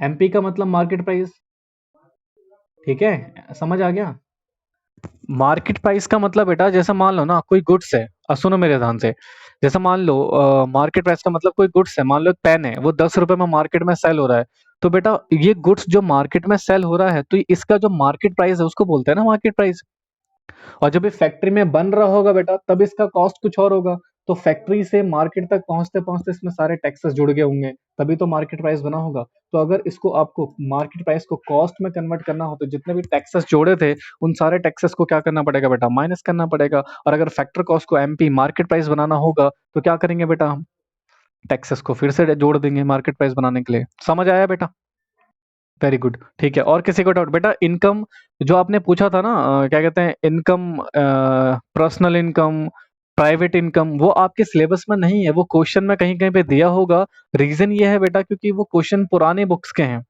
एमपी का मतलब मार्केट प्राइस। ठीक है, समझ आ गया? मार्केट प्राइस का मतलब बेटा जैसे मान लो ना कोई गुड्स है, सुनो मेरे ध्यान से। जैसे मान लो मार्केट प्राइस का मतलब कोई गुड्स है, मान लो एक पेन है, वो 10 रुपए में मार्केट में सेल हो रहा है। तो बेटा ये गुड्स जो मार्केट में सेल हो रहा है, तो इसका जो मार्केट प्राइस है उसको बोलते हैं ना मार्केट प्राइस। और जब ये फैक्ट्री में बन रहा होगा बेटा, तब इसका कॉस्ट कुछ और होगा। तो फैक्ट्री से मार्केट तक पहुंचते पहुंचते इसमें सारे टैक्सेस जुड़ गए होंगे, तभी तो मार्केट प्राइस बना होगा। तो अगर इसको आपको मार्केट प्राइस को कॉस्ट में कन्वर्ट करना हो, तो जितने भी टैक्सेस जोड़े थे उन सारे टैक्सेस को क्या करना पड़ेगा बेटा, माइनस करना पड़ेगा। और अगर फैक्टर कॉस्ट को एमपी मार्केट प्राइस बनाना होगा, तो क्या करेंगे बेटा, हम टैक्सेस को फिर से जोड़ देंगे मार्केट प्राइस बनाने के लिए। समझ आया बेटा? Very good. ठीक है, और किसी को डाउट? बेटा इनकम जो आपने पूछा था ना, क्या कहते हैं, income, personal income, private income, वो आपके सिलेबस में नहीं है, वो क्वेश्चन में कहीं कहीं पे दिया होगा। रीजन ये है बेटा क्योंकि वो क्वेश्चन पुराने बुक्स के हैं।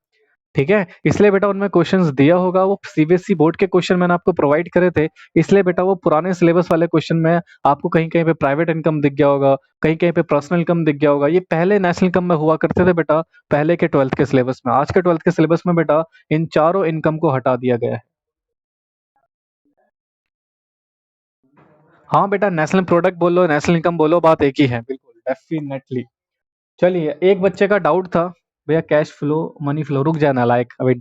ठीक है, इसलिए बेटा उनमें क्वेश्चंस दिया होगा, वो सीबीएसई बोर्ड के क्वेश्चन मैंने आपको प्रोवाइड करे थे। इसलिए बेटा वो पुराने सिलेबस वाले क्वेश्चन में आपको कहीं कहीं पे प्राइवेट इनकम दिख गया होगा, कहीं कहीं पे पर्सनल इनकम दिख गया होगा। ये पहले नेशनल इनकम में हुआ करते थे बेटा, पहले के 12th के सिलेबस में। आज के 12th के सिलेबस में बेटा इन चारों इनकम को हटा दिया गया है। हाँ बेटा, नेशनल प्रोडक्ट बोलो, नेशनल इनकम बोलो, बात एक ही है, बिल्कुल डेफिनेटली। चलिए, एक बच्चे का डाउट था, भैया कैश फ्लो, मनी फ्लो, रुक जाना लायक, अभी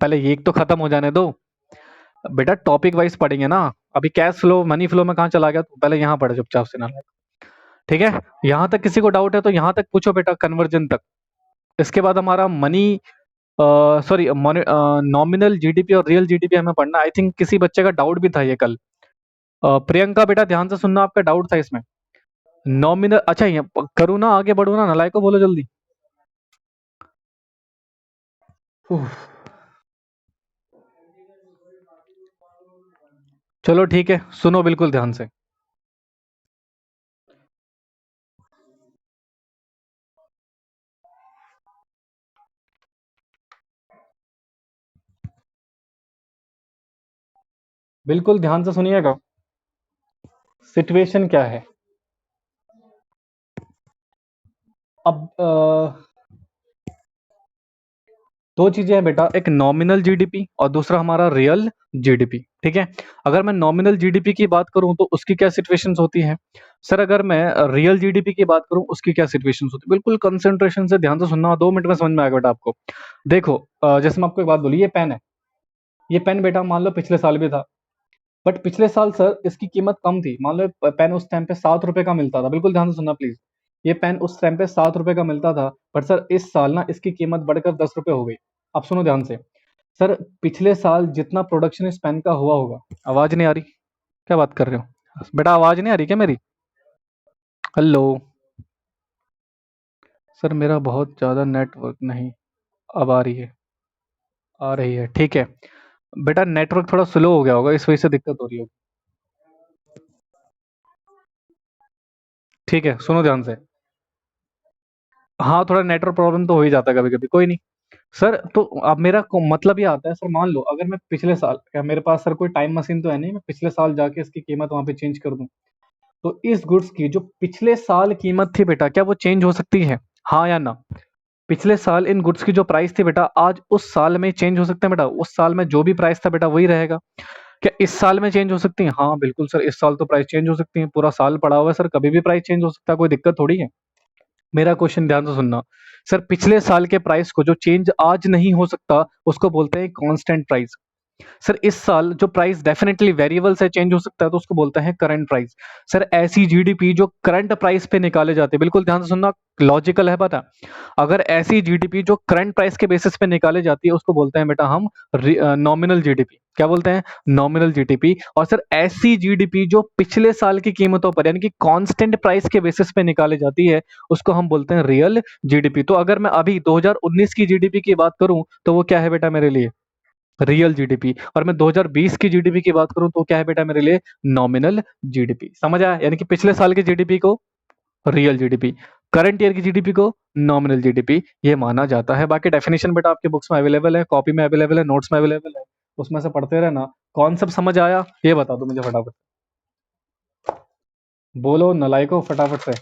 पहले ये एक तो खत्म हो जाने दो। बेटा टॉपिक वाइज पढ़ेंगे ना, अभी कैश फ्लो मनी फ्लो में कहाँ चला गया, तो पहले यहाँ पढ़े चुपचाप से ना। ठीक है, यहाँ तक किसी को डाउट है तो यहाँ तक पूछो बेटा, कन्वर्जन तक। इसके बाद हमारा मनी, सॉरी, नॉमिनल जीडीपी और रियल जीडीपी हमें पढ़ना। आई थिंक किसी बच्चे का डाउट भी था ये कल। प्रियंका बेटा ध्यान से सुनना, आपका डाउट था इसमें नॉमिनल। अच्छा ये करूँ ना, आगे बढ़ू ना, नालायक को बोलो जल्दी। उफ, चलो ठीक है, सुनो बिल्कुल ध्यान से। बिल्कुल ध्यान से सुनिएगा। सिचुएशन क्या है अब, दो चीजें हैं बेटा, एक नॉमिनल जीडीपी और दूसरा हमारा रियल जीडीपी। ठीक है, अगर मैं नॉमिनल जीडीपी की बात करूं तो उसकी क्या सिचुएशंस होती है सर, अगर मैं रियल जीडीपी की बात करूं उसकी क्या सिचुएशंस होती है। बिल्कुल कंसंट्रेशन से ध्यान से सुनना, 2 मिनट में समझ में आएगा बेटा आपको। देखो, जैसे मैं आपको एक बात बोली, ये पेन है, ये पेन बेटा मान लो पिछले साल भी था, बट पिछले साल सर इसकी कीमत कम थी। मान लो पेन उस टाइम पे 7 रुपए का मिलता था, बिल्कुल ध्यान से सुनना प्लीज। ये पेन उस टाइम पे 7 रुपए का मिलता था, बट सर इस साल ना इसकी कीमत बढ़कर 10 रुपए हो गई। अब सुनो ध्यान से, सर पिछले साल जितना प्रोडक्शन इस पेन का हुआ होगा, आवाज नहीं आ रही? क्या बात कर रहे हो बेटा, आवाज नहीं आ रही क्या मेरी? हेलो सर, मेरा बहुत ज्यादा नेटवर्क नहीं, अब आ रही है, आ रही है, ठीक है। बेटा नेटवर्क थोड़ा स्लो हो गया होगा, इस वजह से दिक्कत हो रही होगी। ठीक है, सुनो ध्यान से। हाँ, थोड़ा नेटवर्क प्रॉब्लम तो हो ही जाता है कभी कभी, कोई नहीं। सर तो अब मेरा मतलब ये आता है सर, मान लो अगर मैं पिछले साल, क्या मेरे पास सर कोई टाइम मशीन तो है नहीं, मैं पिछले साल जाके इसकी कीमत वहां पे चेंज कर दूं, तो इस गुड्स की जो पिछले साल कीमत थी बेटा, क्या वो चेंज हो सकती है? हाँ या ना? पिछले साल इन गुड्स की जो प्राइस थी बेटा, आज उस साल में चेंज हो सकते हैं बेटा? उस साल में जो भी प्राइस था बेटा वही रहेगा। क्या इस साल में चेंज हो सकती है? हाँ बिल्कुल सर, इस साल तो प्राइस चेंज हो सकती है, पूरा साल पड़ा हुआ है सर, कभी भी प्राइस चेंज हो सकता है, कोई दिक्कत थोड़ी है। मेरा क्वेश्चन ध्यान से सुनना। सर पिछले साल के प्राइस को जो चेंज आज नहीं हो सकता उसको बोलते हैं कांस्टेंट प्राइस। सर इस साल जो प्राइस डेफिनेटली वेरिएबल से चेंज हो सकता है तो उसको बोलते हैं करंट प्राइस। सर ऐसी जीडीपी जो करंट प्राइस पे निकाले जाते हैं, बिल्कुल ध्यान से सुनना, लॉजिकल है पता। अगर ऐसी जीडीपी जो करंट प्राइस के बेसिस पे निकाले जाती है उसको बोलते हैं बेटा हम नॉमिनल जीडीपी। क्या बोलते हैं? Nominal GDP. और सर ऐसी जीडीपी जो पिछले साल की कीमतों पर यानी कि कांस्टेंट प्राइस के बेसिस पे निकाली जाती है उसको हम बोलते हैं रियल जीडीपी। तो अगर मैं अभी 2019 की जीडीपी की बात करूं तो वो क्या है बेटा मेरे लिए? Real GDP. और मैं 2020 की जीडीपी की बात करूं तो क्या है बेटा मेरे लिए? Nominal GDP. समझ आया? यानी कि पिछले साल की जीडीपी को रियल जीडीपी, करंट ईयर की जीडीपी को नॉमिनल जीडीपी ये माना जाता है। बाकी डेफिनेशन बेटा आपके बुक्स में अवेलेबल है, कॉपी में अवेलेबल है, नोट्स में अवेलेबल है, उसमें से पढ़ते रहना। कॉन्सेप्ट समझ आया ये बता दो मुझे फटाफट। बोलो नलायको फटाफट से।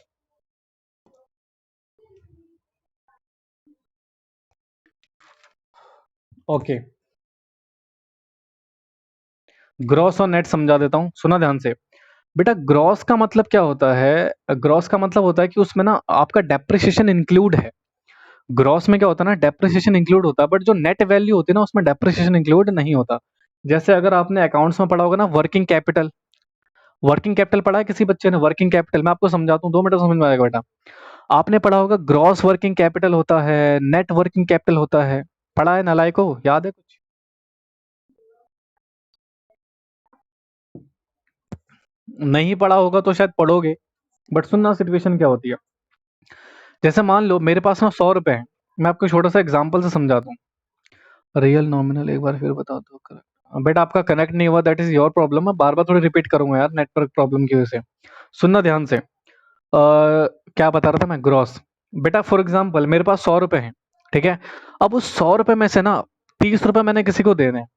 ओके, ग्रॉस और नेट समझा देता हूँ, सुना ध्यान से। बेटा ग्रॉस का मतलब क्या होता है? ग्रॉस का मतलब होता है कि उसमें ना आपका डेप्रिसिएशन इंक्लूड है। ग्रॉस में क्या होता है ना, डेप्रिसिएशन इंक्लूड होता है, बट जो नेट वैल्यू होती है ना उसमें डेप्रिसिएशन इंक्लूड नहीं होता। जैसे अगर आपने अकाउंट्स में पढ़ा होगा ना वर्किंग कैपिटल, वर्किंग कैपिटल पढ़ा है किसी बच्चे ने? वर्किंग कैपिटल मैं आपको समझाता हूँ, 2 मिनट समझ में आएगा बेटा। आपने पढ़ा होगा ग्रॉस वर्किंग कैपिटल होता है, नेट वर्किंग कैपिटल होता है। पढ़ा है नालायको? याद है कुछ? नहीं पढ़ा होगा तो शायद पढ़ोगे, बट सुनना सिचुएशन क्या होती है। जैसे मान लो मेरे पास ना 100 रुपए है, मैं आपको छोटा सा एग्जाम्पल से समझाता हूँ। रियल नॉमिनल एक बार फिर बता दो करेक्ट। बेटा आपका कनेक्ट नहीं हुआ, दैट इज योर प्रॉब्लम। मैं बार बार थोड़ी रिपीट करूंगा यार, नेटवर्क प्रॉब्लम की वजह से। सुनना ध्यान से। क्या बता रहा था मैं? ग्रॉस। बेटा फॉर एग्जाम्पल मेरे पास 100 रुपए हैं, ठीक है। अब उस 100 रुपए में से ना 30 रुपए मैंने किसी को देने हैं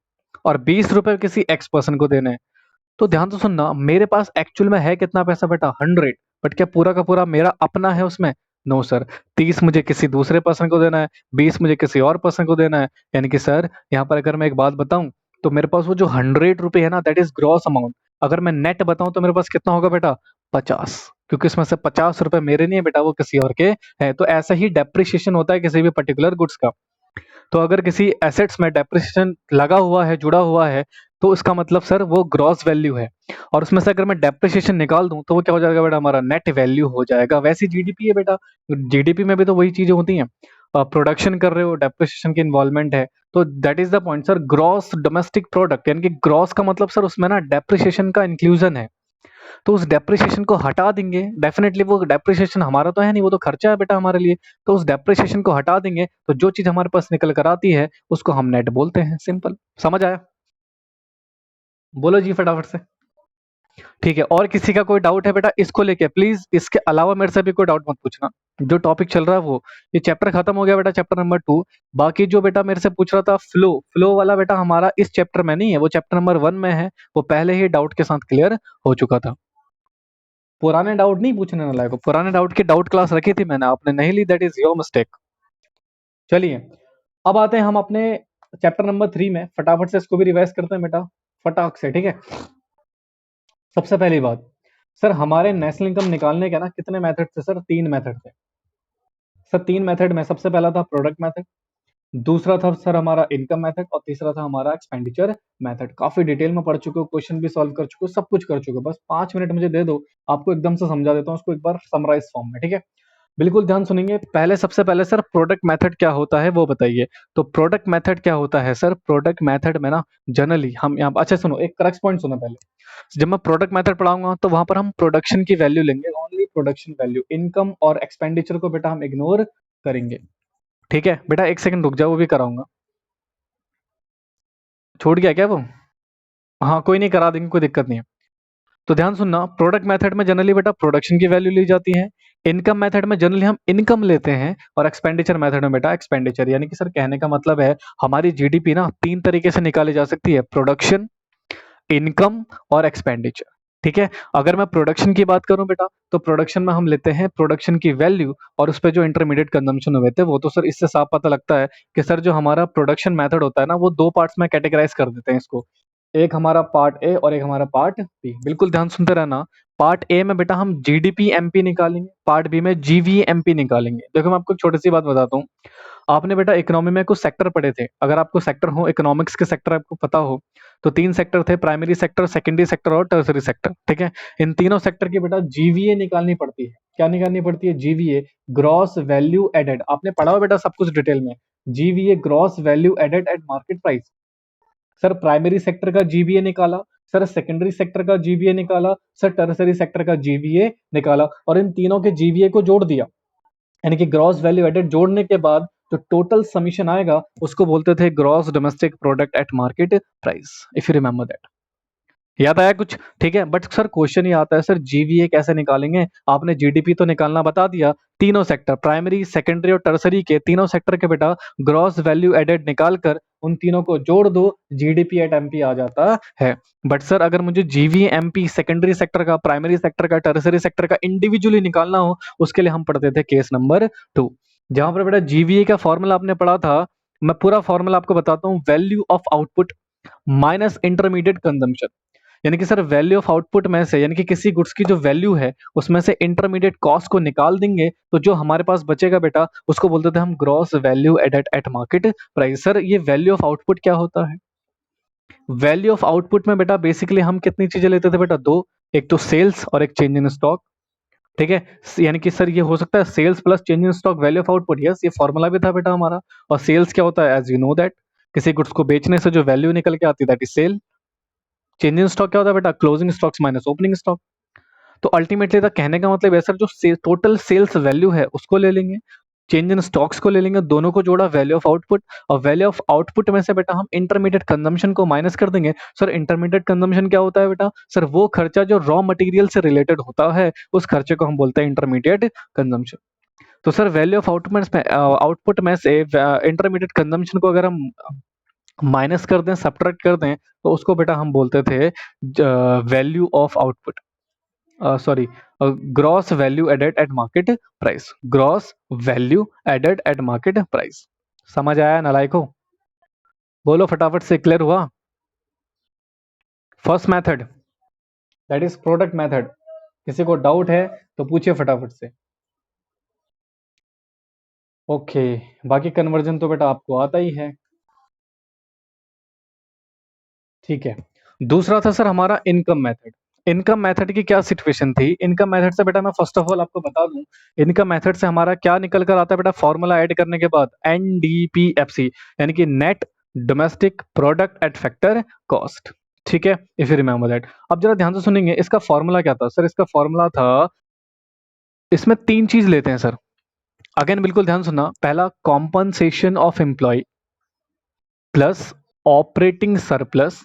और 20 रुपए किसी एक्स पर्सन को देने हैं। तो ध्यान से सुनना, मेरे पास एक्चुअल में है कितना पैसा बेटा? 100। बट क्या पूरा का पूरा मेरा अपना है उसमें? No sir. 30 मुझे किसी दूसरे पर्सन को देना है, 20 मुझे किसी और पर्सन को देना है। यानी कि सर यहाँ पर अगर मैं एक बात बताऊं तो मेरे पास वो जो 100 रुपए है ना दैट इज ग्रॉस अमाउंट। अगर मैं नेट बताऊं तो मेरे पास कितना होगा बेटा? 50। क्योंकि इसमें से 50 रुपए मेरे नहीं है बेटा, वो किसी और के हैं। तो ऐसा ही डेप्रिसिएशन होता है किसी भी पर्टिकुलर गुड्स का। तो अगर किसी एसेट्स में डेप्रिसिएशन लगा हुआ है, जुड़ा हुआ है, तो इसका मतलब सर वो ग्रॉस वैल्यू है। और उसमें से अगर मैं डेप्रिसिएशन निकाल दूं तो वो क्या हो जाएगा बेटा? हमारा नेट वैल्यू हो जाएगा। वैसी जीडीपी है बेटा, जीडीपी में भी तो वही चीजें होती हैं। प्रोडक्शन कर रहे हो, डेप्रिसिएशन की इन्वॉल्वमेंट है, तो that is the point sir. Gross domestic product यानी कि ग्रॉस का मतलब सर उसमें ना डेप्रिसिएशन का इंक्लूजन है। तो उस डेप्रिसिएशन को हटा देंगे, डेफिनेटली वो डेप्रिसिएशन हमारा तो है नहीं, वो तो खर्चा है बेटा हमारे लिए। तो उस डेप्रिसिएशन को हटा देंगे तो जो चीज हमारे पास निकल कर आती है उसको हम नेट बोलते हैं। सिंपल, समझ आया? बोलो जी फटाफट से। ठीक है, और किसी का कोई डाउट है बेटा इसको लेके? प्लीज इसके अलावा मेरे से भी कोई डाउट मत पूछना। जो टॉपिक चल रहा है वो, ये चैप्टर खत्म हो गया बेटा, चैप्टर नंबर 2। बाकी जो बेटा मेरे से पूछ रहा था फ्लो, फ्लो वाला बेटा हमारा इस चैप्टर में नहीं है, वो चैप्टर नंबर 1 में है। वो पहले ही डाउट के साथ क्लियर हो चुका था। पुराने डाउट नहीं पूछने ना लायक, पुराने डाउट की डाउट क्लास रखी थी मैंने, आपने नहीं ली, दैट इज योर मिस्टेक। चलिए, अब आते हैं हम अपने चैप्टर नंबर 3 में। फटाफट से इसको भी रिवाइज करते हैं बेटा, फटाक से, ठीक है। सबसे पहली बात, सर हमारे नेशनल इनकम निकालने के ना कितने मेथड थे सर? 3 मेथड थे सर। 3 मेथड में सबसे पहला था प्रोडक्ट मेथड, दूसरा था सर हमारा इनकम मेथड, और तीसरा था हमारा एक्सपेंडिचर मेथड। काफी डिटेल में पढ़ चुके हो, क्वेश्चन भी सॉल्व कर चुके हो, सब कुछ कर चुके हो। बस 5 मिनट मुझे दे दो, आपको एकदम से समझा देता हूँ उसको एक बार समराइज फॉर्म में, ठीक है। बिल्कुल ध्यान सुनेंगे। पहले सबसे पहले सर प्रोडक्ट मेथड क्या होता है वो बताइए। तो प्रोडक्ट मेथड क्या होता है सर? प्रोडक्ट मेथड में ना जनरली हम यहाँ, अच्छा सुनो एक करेक्ट पॉइंट सुनो पहले। जब मैं प्रोडक्ट मेथड पढ़ाऊंगा तो वहां पर हम प्रोडक्शन की वैल्यू लेंगे, ओनली प्रोडक्शन वैल्यू। इनकम और एक्सपेंडिचर को बेटा हम इग्नोर करेंगे, ठीक है। बेटा एक सेकंड रुक जाओ, वो भी कराऊंगा। छूट गया क्या वो? हाँ कोई नहीं, करा देंगे, कोई दिक्कत नहीं है। तो ध्यान सुनना, प्रोडक्ट मेथड में जनरली बेटा प्रोडक्शन की वैल्यू ली जाती है, इनकम मेथड में जनरली हम इनकम लेते हैं, और एक्सपेंडिचर मेथड में बेटा एक्सपेंडिचर। यानी कि सर कहने का मतलब है हमारी जीडीपी ना 3 तरीके से निकाली जा सकती है, प्रोडक्शन, इनकम और एक्सपेंडिचर। ठीक है। अगर मैं प्रोडक्शन की बात करूं बेटा, तो प्रोडक्शन में हम लेते हैं प्रोडक्शन की वैल्यू और उस पे जो इंटरमीडिएट कंजम्पशन हुए थे वो। तो सर इससे साफ पता लगता है कि सर जो हमारा प्रोडक्शन मेथड होता है ना, वो दो पार्ट्स में कैटेगराइज कर देते हैं इसको। एक हमारा पार्ट ए और एक हमारा पार्ट बी। बिल्कुल ध्यान सुनते रहना। पार्ट ए में बेटा हम जीडीपी एमपी निकालेंगे, पार्ट बी में जीवीएमपी निकालेंगे। देखो मैं आपको एक छोटी सी बात बताता हूँ। आपने बेटा इकोनॉमी में कुछ सेक्टर पढ़े थे, अगर आपको सेक्टर हो, इकोनॉमिक्स के सेक्टर आपको पता हो, तो तीन सेक्टर थे, प्राइमरी सेक्टर, सेकेंडरी सेक्टर और टर्सरी सेक्टर। ठीक है। इन तीनों सेक्टर की बेटा जीवीए निकालनी पड़ती है। क्या निकालनी पड़ती है? GVA, gross value added. आपने पढ़ा हो बेटा सब कुछ डिटेल में। GVA gross value added at market price. Sir primary sector का जीवीए निकाला, सर सेकेंडरी सेक्टर का जीवीए निकाला, सर टर्सरी सेक्टर का जीवीए निकाला, और इन तीनों के जीवीए को जोड़ दिया, यानी कि ग्रॉस वैल्यू एडेड जोड़ने के बाद जो टोटल समीशन आएगा उसको बोलते थे gross domestic product at market price, if you remember that. याद आया कुछ? ठीक है। बट सर क्वेश्चन ये आता है, सर जीवीए कैसे निकालेंगे? आपने जीडीपी तो निकालना बता दिया, तीनों सेक्टर प्राइमरी सेकेंडरी और टर्सरी के तीनों सेक्टर के बेटा ग्रॉस वैल्यू एडेड निकाल कर उन तीनों को जोड़ दो, जीडीपी एट एमपी आ जाता है। बट सर अगर मुझे जीवीएमपी सेकेंडरी सेक्टर का, प्राइमरी सेक्टर का, टर्सरी सेक्टर का इंडिविजुअली निकालना हो, उसके लिए हम पढ़ते थे केस नंबर 2, जहां पर बेटा जीवीए का फॉर्मूला आपने पढ़ा था। मैं पूरा फॉर्मूला आपको बताता हूँ। Value of output minus intermediate consumption, यानी कि सर वैल्यू ऑफ आउटपुट में से, यानी कि किसी गुड्स की जो वैल्यू है उसमें से इंटरमीडिएट कॉस्ट को निकाल देंगे, तो जो हमारे पास बचेगा बेटा उसको बोलते थे हम gross value added at market price. Sir ये वैल्यू ऑफ आउटपुट क्या होता है? वैल्यू ऑफ आउटपुट में बेटा बेसिकली हम कितनी चीजें लेते थे बेटा? दो, एक तो सेल्स और एक चेंज इन स्टॉक। ठीक है। यानी कि सर ये हो सकता है sales plus change in stock value of output. Yes, ये फॉर्मूला भी था बेटा हमारा। और सेल्स क्या होता है? एज यू नो दैट, किसी गुड्स को बेचने से जो वैल्यू निकल के आती है that is sale. Change in stock क्या होता है बेटा? Closing stocks minus opening stock. तो अल्टीमेटली तक कहने का मतलब है सर जो टोटल सेल्स वैल्यू है उसको ले लेंगे, चेंज इन स्टॉक्स को ले लेंगे, दोनों को जोड़ा वैल्यू ऑफ आउटपुट, और वैल्यू ऑफ आउटपुट में से बेटा हम इंटरमीडिएट कंजम्पशन को माइनस कर देंगे। सर इंटरमीडिएट कंजम्पशन क्या होता है बेटा? सर वो खर्चा जो रॉ मटेरियल से रिलेटेड होता है, उस खर्चे को हम बोलते हैं इंटरमीडिएट कंजम्पशन। तो सर वैल्यू ऑफ आउटपुट में से इंटरमीडिएट कंजम्पशन को अगर हम माइनस कर दें, सब्ट्रैक्ट कर दें, तो उसको बेटा हम बोलते थे value of output, sorry, gross value added at market price. Gross value added at market price. समझ आया नालायको? बोलो फटाफट से, क्लियर हुआ? First method that is product method. किसी को डाउट है तो पूछिए फटाफट से। ओके, बाकी कन्वर्जन तो बेटा आपको आता ही है। ठीक है। दूसरा था सर हमारा इनकम मेथड। इनकम मेथड की क्या सिचुएशन थी? इनकम मेथड से बेटा मैं फर्स्ट ऑफ ऑल आपको बता दूं, इनकम मेथड से हमारा क्या निकल कर आता है बेटा? फॉर्मूला ऐड करने के बाद एनडीपीएफसी, यानी कि net domestic product at factor cost. ठीक है, इफ यू रिमेंबर दैट। अब जरा ध्यान से सुनेंगे, इसका फॉर्मूला क्या था? सर इसका फॉर्मूला था, इसमें तीन चीज लेते हैं सर। अगेन बिल्कुल ध्यान सुनना। पहला compensation of employ plus operating surplus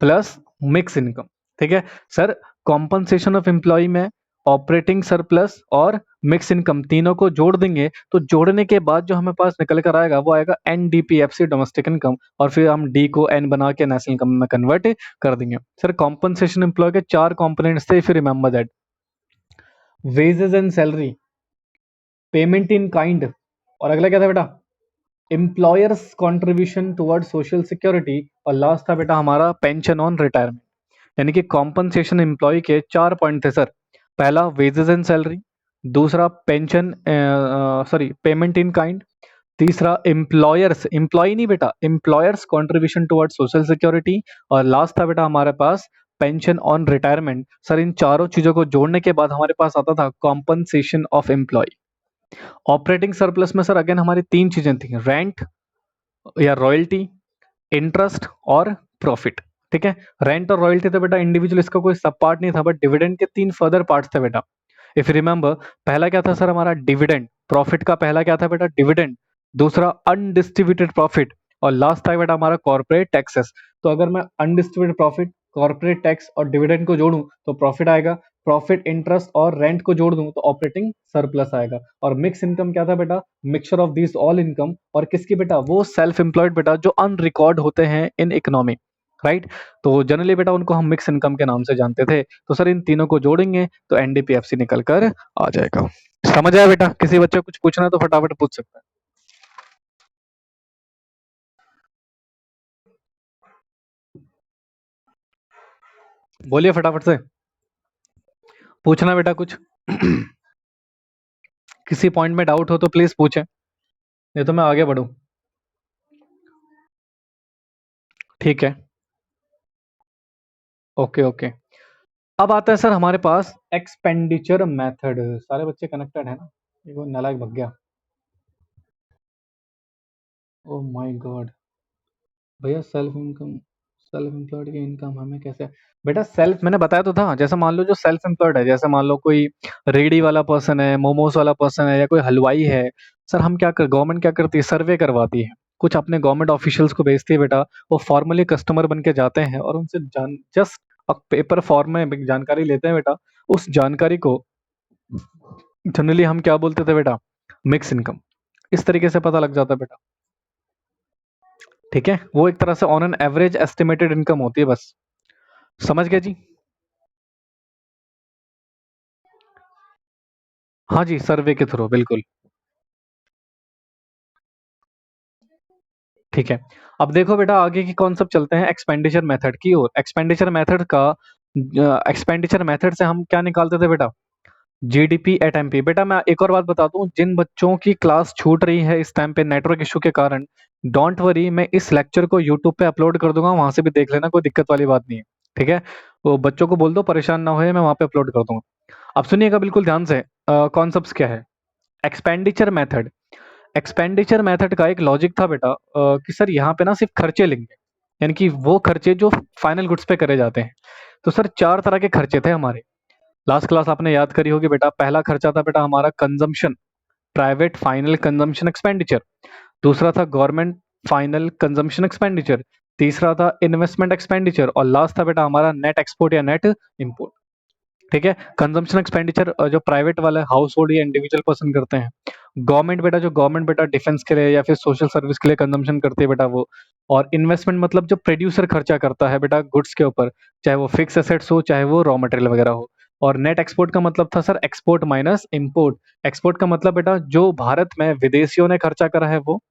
plus mix income. ठीक है सर, कॉम्पनसेशन ऑफ एम्प्लॉय में ऑपरेटिंग सरप्लस और मिक्स इनकम तीनों को जोड़ देंगे, तो जोड़ने के बाद जो हमें पास निकल कर आएगा वो आएगा एनडीपीएफसी डोमेस्टिक इनकम, और फिर हम डी को एन बना के नेशनल इनकम में कन्वर्ट कर देंगे। सर कॉम्पनसेशन एम्प्लॉय के चार कॉम्पोनेंट्स थे, फिर remember that. Wages and salary, payment in kind, और अगला क्या था बेटा? Employers contribution toward social security, और लास्ट था बेटा हमारा पेंशन ऑन रिटायरमेंट। यानी कि कॉम्पनसेशन एम्प्लॉय के चार पॉइंट थे सर। पहला वेजेस एंड सैलरी, दूसरा pension, sorry payment in kind, तीसरा एम्प्लॉयर्स, एम्प्लॉय नहीं बेटा, employers contribution toward social security, और लास्ट था बेटा हमारे पास पेंशन ऑन रिटायरमेंट। सर इन चारों चीजों को जोड़ने के बाद हमारे पास आता था compensation of employ. Operating surplus में सर अगेन हमारी तीन चीजें थी, रेंट या रॉयल्टी, इंटरेस्ट और प्रॉफिट। ठीक है, रेंट और रॉयल्टी तो बेटा इंडिविजुअल, इसका कोई सब पार्ट नहीं था, बट डिविडेंड के तीन फर्दर पार्ट्स थे बेटा। इफ रिमेंबर, पहला क्या था सर हमारा? डिविडेंड। प्रॉफिट का पहला क्या था बेटा? डिविडेंड। दूसरा अनडिस्ट्रीब्यूटेड प्रॉफिट, और लास्ट था बेटा हमारा कॉर्पोरेट टैक्सेस। तो अगर मैं अनडिस्ट्रीब्यूटेड प्रॉफिट, कॉर्पोरेट टैक्स और डिविडेंड को जोड़ूं तो प्रॉफिट आएगा, प्रॉफिट, इंटरेस्ट और रेंट को जोड़ दूं तो ऑपरेटिंग सरप्लस आएगा। और मिक्स इनकम क्या था बेटा? Mixture of this all income, और किसकी बेटा? वो सेल्फ एम्प्लॉयड बेटा जो अनरिकॉर्ड होते हैं इन इकोनॉमी। राइट। तो जनरली बेटा उनको हम मिक्स इनकम के नाम से जानते थे। तो सर इन तीनों को जोड़ेंगे तो एनडीपीएफसी निकल कर आ जाएगा। समझ आया बेटा? किसी बच्चे को कुछ पूछना है तो फटाफट पूछ सकता है। बोलिए फटाफट से, पूछना बेटा कुछ। किसी पॉइंट में डाउट हो तो प्लीज पूछें, नहीं तो मैं आगे बढ़ूं। ठीक है, ओके ओके। अब आता है सर हमारे पास एक्सपेंडिचर मेथड। सारे बच्चे कनेक्टेड है ना? ये वो नालायक भग गया। ओ माय गॉड भैया, सेल्फ एम्प्लॉयड की इनकम हमें कैसे? बेटा सेल्फ मैंने बताया तो था, जैसे मान लो जो सेल्फ एम्प्लॉयड है, जैसे मान लो कोई रेडी वाला पर्सन है, मोमोज वाला पर्सन है, या कोई हलवाई है। सर हम क्या कर गवर्नमेंट क्या करती है, सर्वे करवाती है, कुछ अपने गवर्नमेंट ऑफिशियल्स को भेजती है बेटा। वो फॉर्मली कस्टमर बन के जाते हैं और उनसे जान जस्ट पेपर फॉर्म में जानकारी लेते हैं बेटा। उस जानकारी को जनरली हम क्या बोलते थे बेटा, मिक्स इनकम। इस तरीके से पता लग जाता है बेटा। ठीक है, वो एक तरह से on an average estimated income होती है बस। समझ गए जी? हाँ जी, सर्वे के थ्रू बिल्कुल। ठीक है, अब देखो बेटा आगे की कॉन्सेप्ट चलते हैं एक्सपेंडिचर मेथड की ओर। एक्सपेंडिचर मेथड से हम क्या निकालते थे बेटा, जीडीपी एट एमपी। बेटा मैं एक और बात बता दूं, जिन बच्चों की क्लास छूट रही है इस टाइम पे नेटवर्क इशू के कारण, डोंट वरी, मैं इस लेक्चर को यूट्यूब पे अपलोड कर दूंगा, वहां से भी देख लेना, कोई दिक्कत वाली बात नहीं है। ठीक है, वो बच्चों को बोल दो परेशान ना होए, मैं वहां पे अपलोड कर दूंगा। अब सुनिएगा बिल्कुल ध्यान से, कॉन्सेप्ट क्या है एक्सपेंडिचर मेथड। एक्सपेंडिचर मेथड का एक लॉजिक था बेटा, कि सर यहाँ पे ना सिर्फ खर्चे लेंगे, यानी कि वो खर्चे जो फाइनल गुड्स पे करे जाते हैं। तो सर चार तरह के खर्चे थे हमारे, लास्ट क्लास आपने याद करी होगी बेटा। पहला खर्चा था बेटा हमारा consumption, private final consumption expenditure. दूसरा था गवर्नमेंट फाइनल कंजम्पशन एक्सपेंडिचर। तीसरा था इन्वेस्टमेंट एक्सपेंडिचर, और लास्ट था बेटा हमारा नेट एक्सपोर्ट या नेट इम्पोर्ट। ठीक है, कंजम्पशन एक्सपेंडिचर जो प्राइवेट वाला हाउस होल्ड या इंडिविजुअल पर्सन करते हैं। गवर्नमेंट बेटा डिफेंस के लिए या फिर सोशल सर्विस के लिए कंजम्पशन करती है बेटा वो। और इन्वेस्टमेंट मतलब जो प्रोड्यूसर खर्चा करता है बेटा गुड्स के ऊपर, चाहे वो फिक्स एसेट्स हो चाहे वो रॉ मटेरियल वगैरह हो। और नेट एक्सपोर्ट का मतलब था sir export minus import. Export का मतलब बेटा जो भारत में विदेशियों ने खर्चा करा है वो,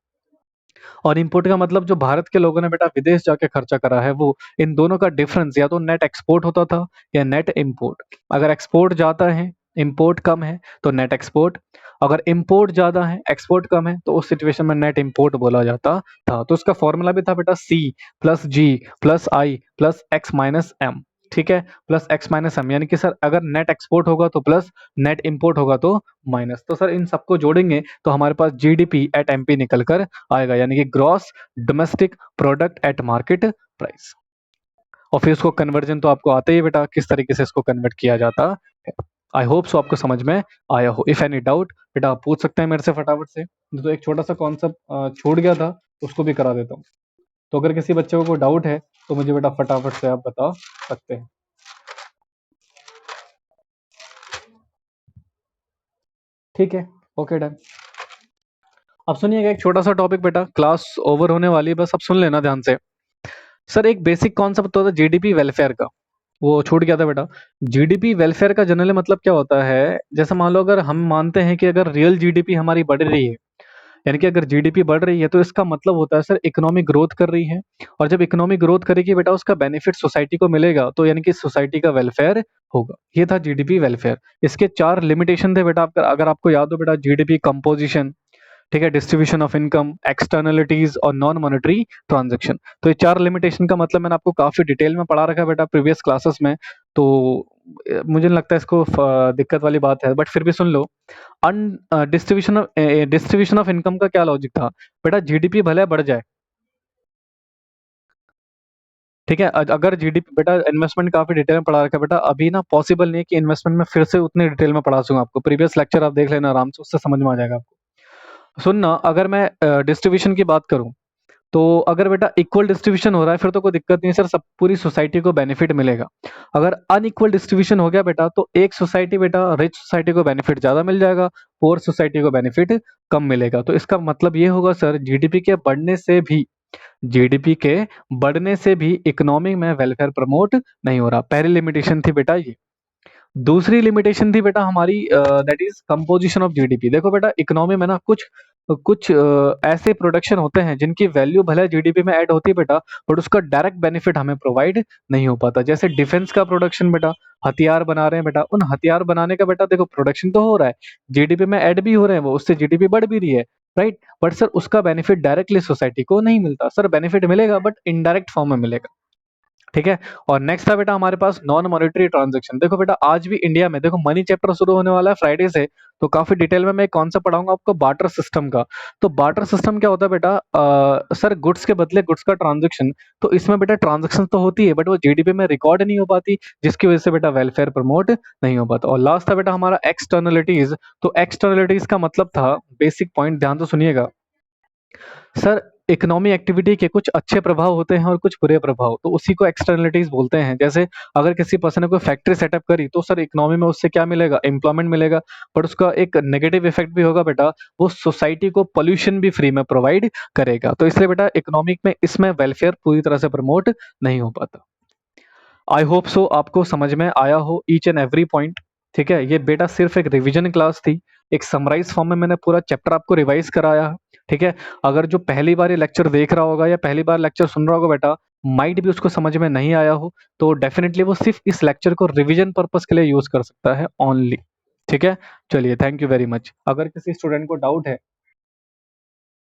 और इंपोर्ट का मतलब जो भारत के लोगों ने बेटा विदेश जाके खर्चा करा है वो। इन दोनों का डिफरेंस या तो नेट एक्सपोर्ट होता था या नेट इंपोर्ट। अगर एक्सपोर्ट ज्यादा है इंपोर्ट कम है तो नेट एक्सपोर्ट, अगर इंपोर्ट ज्यादा है एक्सपोर्ट कम है तो उस सिचुएशन में नेट इंपोर्ट बोला जाता था। तो उसका फॉर्मूला भी था बेटा सी प्लस जी प्लस आई प्लस एक्स माइनस एम। ठीक है, प्लस एक्स माइनस एम, यानी कि सर अगर नेट एक्सपोर्ट होगा तो प्लस, नेट इंपोर्ट होगा तो माइनस। तो सर इन सबको जोड़ेंगे तो हमारे पास जीडीपी एट एमपी निकल कर आएगा, यानी कि gross domestic product at market price. और फिर उसको कन्वर्जन तो आपको आता ही है बेटा, किस तरीके से इसको कन्वर्ट किया जाता है। आई होप सो आपको समझ में आया हो। इफ एनी डाउट बेटा आप पूछ सकते हैं मेरे से फटाफट से। तो एक छोटा सा कॉन्सेप्ट छूट गया था, उसको भी करा देता हूँ। तो अगर किसी बच्चे को कोई डाउट है तो मुझे बेटा फटाफट से आप बता सकते हैं। ठीक है, ओके डन। अब सुनिएगा एक छोटा सा टॉपिक बेटा, क्लास ओवर होने वाली है, बस अब सुन लेना ध्यान से। सर एक बेसिक कॉन्सेप्ट होता है जीडीपी वेलफेयर का, वो छूट गया था बेटा। जीडीपी वेलफेयर का जनरली मतलब क्या होता है, जैसे मान लो अगर हम मानते हैं कि अगर रियल जीडीपी हमारी बढ़ रही है, यानी कि अगर जीडीपी बढ़ रही है तो इसका मतलब होता है सर इकोनॉमिक ग्रोथ कर रही है। और जब इकोनॉमिक ग्रोथ करेगी बेटा उसका बेनिफिट सोसाइटी को मिलेगा, तो यानी कि सोसाइटी का वेलफेयर होगा। ये था जीडीपी वेलफेयर। इसके चार लिमिटेशन थे बेटा, अगर आपको याद हो बेटा, जीडीपी कंपोजिशन, ठीक है, डिस्ट्रीब्यूशन ऑफ इनकम, एक्सटर्नलिटीज और नॉन मॉनेटरी ट्रांजैक्शन। तो ये चार लिमिटेशन का मतलब मैंने आपको काफी डिटेल में पढ़ा रखा है बेटा प्रीवियस क्लासेस में। तो मुझे नहीं लगता इसको दिक्कत वाली बात है, बट फिर भी सुन लो। अन डिस्ट्रीब्यूशन ऑफ इनकम का क्या लॉजिक था बेटा, जीडीपी भले बढ़ जाए, ठीक है, अगर जीडीपी बेटा, इन्वेस्टमेंट काफी डिटेल में पढ़ा रखा है बेटा, अभी ना पॉसिबल नहीं है कि इन्वेस्टमेंट में फिर से उतनी डिटेल में पढ़ा दूंगा आपको। प्रीवियस लेक्चर आप देख लेना आराम से, उससे समझ में आ जाएगा आपको। सुनना, अगर मैं डिस्ट्रीब्यूशन की बात करूं, तो अगर बेटा इक्वल डिस्ट्रीब्यूशन हो रहा है फिर तो कोई दिक्कत नहीं है सर, सब पूरी सोसाइटी को बेनिफिट मिलेगा। अगर अनइक्वल डिस्ट्रीब्यूशन हो गया बेटा तो एक सोसाइटी बेटा, रिच सोसाइटी को बेनिफिट ज्यादा मिल जाएगा, पुअर सोसाइटी को बेनिफिट कम मिलेगा। तो इसका मतलब ये होगा सर जीडीपी के बढ़ने से भी जीडीपी के बढ़ने से भी इकोनॉमी में वेलफेयर प्रमोट नहीं हो रहा। पहली लिमिटेशन थी बेटा ये। दूसरी लिमिटेशन थी बेटा हमारी that is composition of GDP. देखो बेटा इकोनॉमी में ना कुछ कुछ ऐसे प्रोडक्शन होते हैं जिनकी वैल्यू भले जीडीपी में ऐड होती है बेटा, बट उसका डायरेक्ट बेनिफिट हमें प्रोवाइड नहीं हो पाता। जैसे डिफेंस का प्रोडक्शन बेटा, हथियार बना रहे हैं बेटा, उन हथियार बनाने का बेटा देखो प्रोडक्शन तो हो रहा है, जीडीपी में ऐड भी हो रहे हैं, वो उससे जीडीपी बढ़ भी रही है, राइट। बट सर उसका बेनिफिट डायरेक्टली सोसाइटी को नहीं मिलता। सर बेनिफिट मिलेगा बट इनडायरेक्ट फॉर्म में मिलेगा, ठीक है। और नेक्स्ट था बेटा हमारे पास नॉन मॉनेटरी ट्रांजैक्शन। देखो बेटा आज भी इंडिया में देखो मनी चैप्टर शुरू होने वाला है फ्राइडे से, तो काफी डिटेल में मैं कॉन्सेप्ट पढ़ाऊंगा आपको बार्टर सिस्टम का। तो बार्टर सिस्टम क्या होता है बेटा, सर गुड्स के बदले गुड्स का ट्रांजैक्शन। तो इसमें बेटा ट्रांजैक्शन तो होती है बट वो जीडीपी में रिकॉर्ड नहीं हो पाती, जिसकी वजह से बेटा वेलफेयर प्रमोट नहीं हो पाता। और लास्ट था बेटा हमारा एक्सटर्नलिटीज। तो एक्सटर्नलिटीज का मतलब था, बेसिक पॉइंट ध्यान तो सुनिएगा सर, इकोनॉमी एक्टिविटी के कुछ अच्छे प्रभाव होते हैं और कुछ बुरे प्रभाव, तो उसी को एक्सटर्नलिटीज बोलते हैं। जैसे अगर किसी पर्सन ने कोई फैक्ट्री सेटअप करी तो सर इकोनॉमी में उससे क्या मिलेगा, एम्प्लॉयमेंट मिलेगा, बट उसका एक नेगेटिव इफेक्ट भी होगा बेटा, वो सोसाइटी को पोल्यूशन भी फ्री में प्रोवाइड करेगा। तो इसलिए बेटा इकोनॉमिक में इसमें वेलफेयर पूरी तरह से प्रमोट नहीं हो पाता। आई होप सो आपको समझ में आया हो ईच एंड एवरी पॉइंट, ठीक है। ये बेटा सिर्फ एक रिवीजन क्लास थी, एक समराइज फॉर्म में मैंने पूरा चैप्टर आपको रिवाइज कराया है, ठीक है। अगर जो पहली बार ये लेक्चर देख रहा होगा या पहली बार लेक्चर सुन रहा होगा बेटा, माइट भी उसको समझ में नहीं आया हो, तो डेफिनेटली वो सिर्फ इस लेक्चर को रिवीजन पर्पस के लिए यूज कर सकता है ओनली, ठीक है। चलिए थैंक यू वेरी मच। अगर किसी स्टूडेंट को डाउट है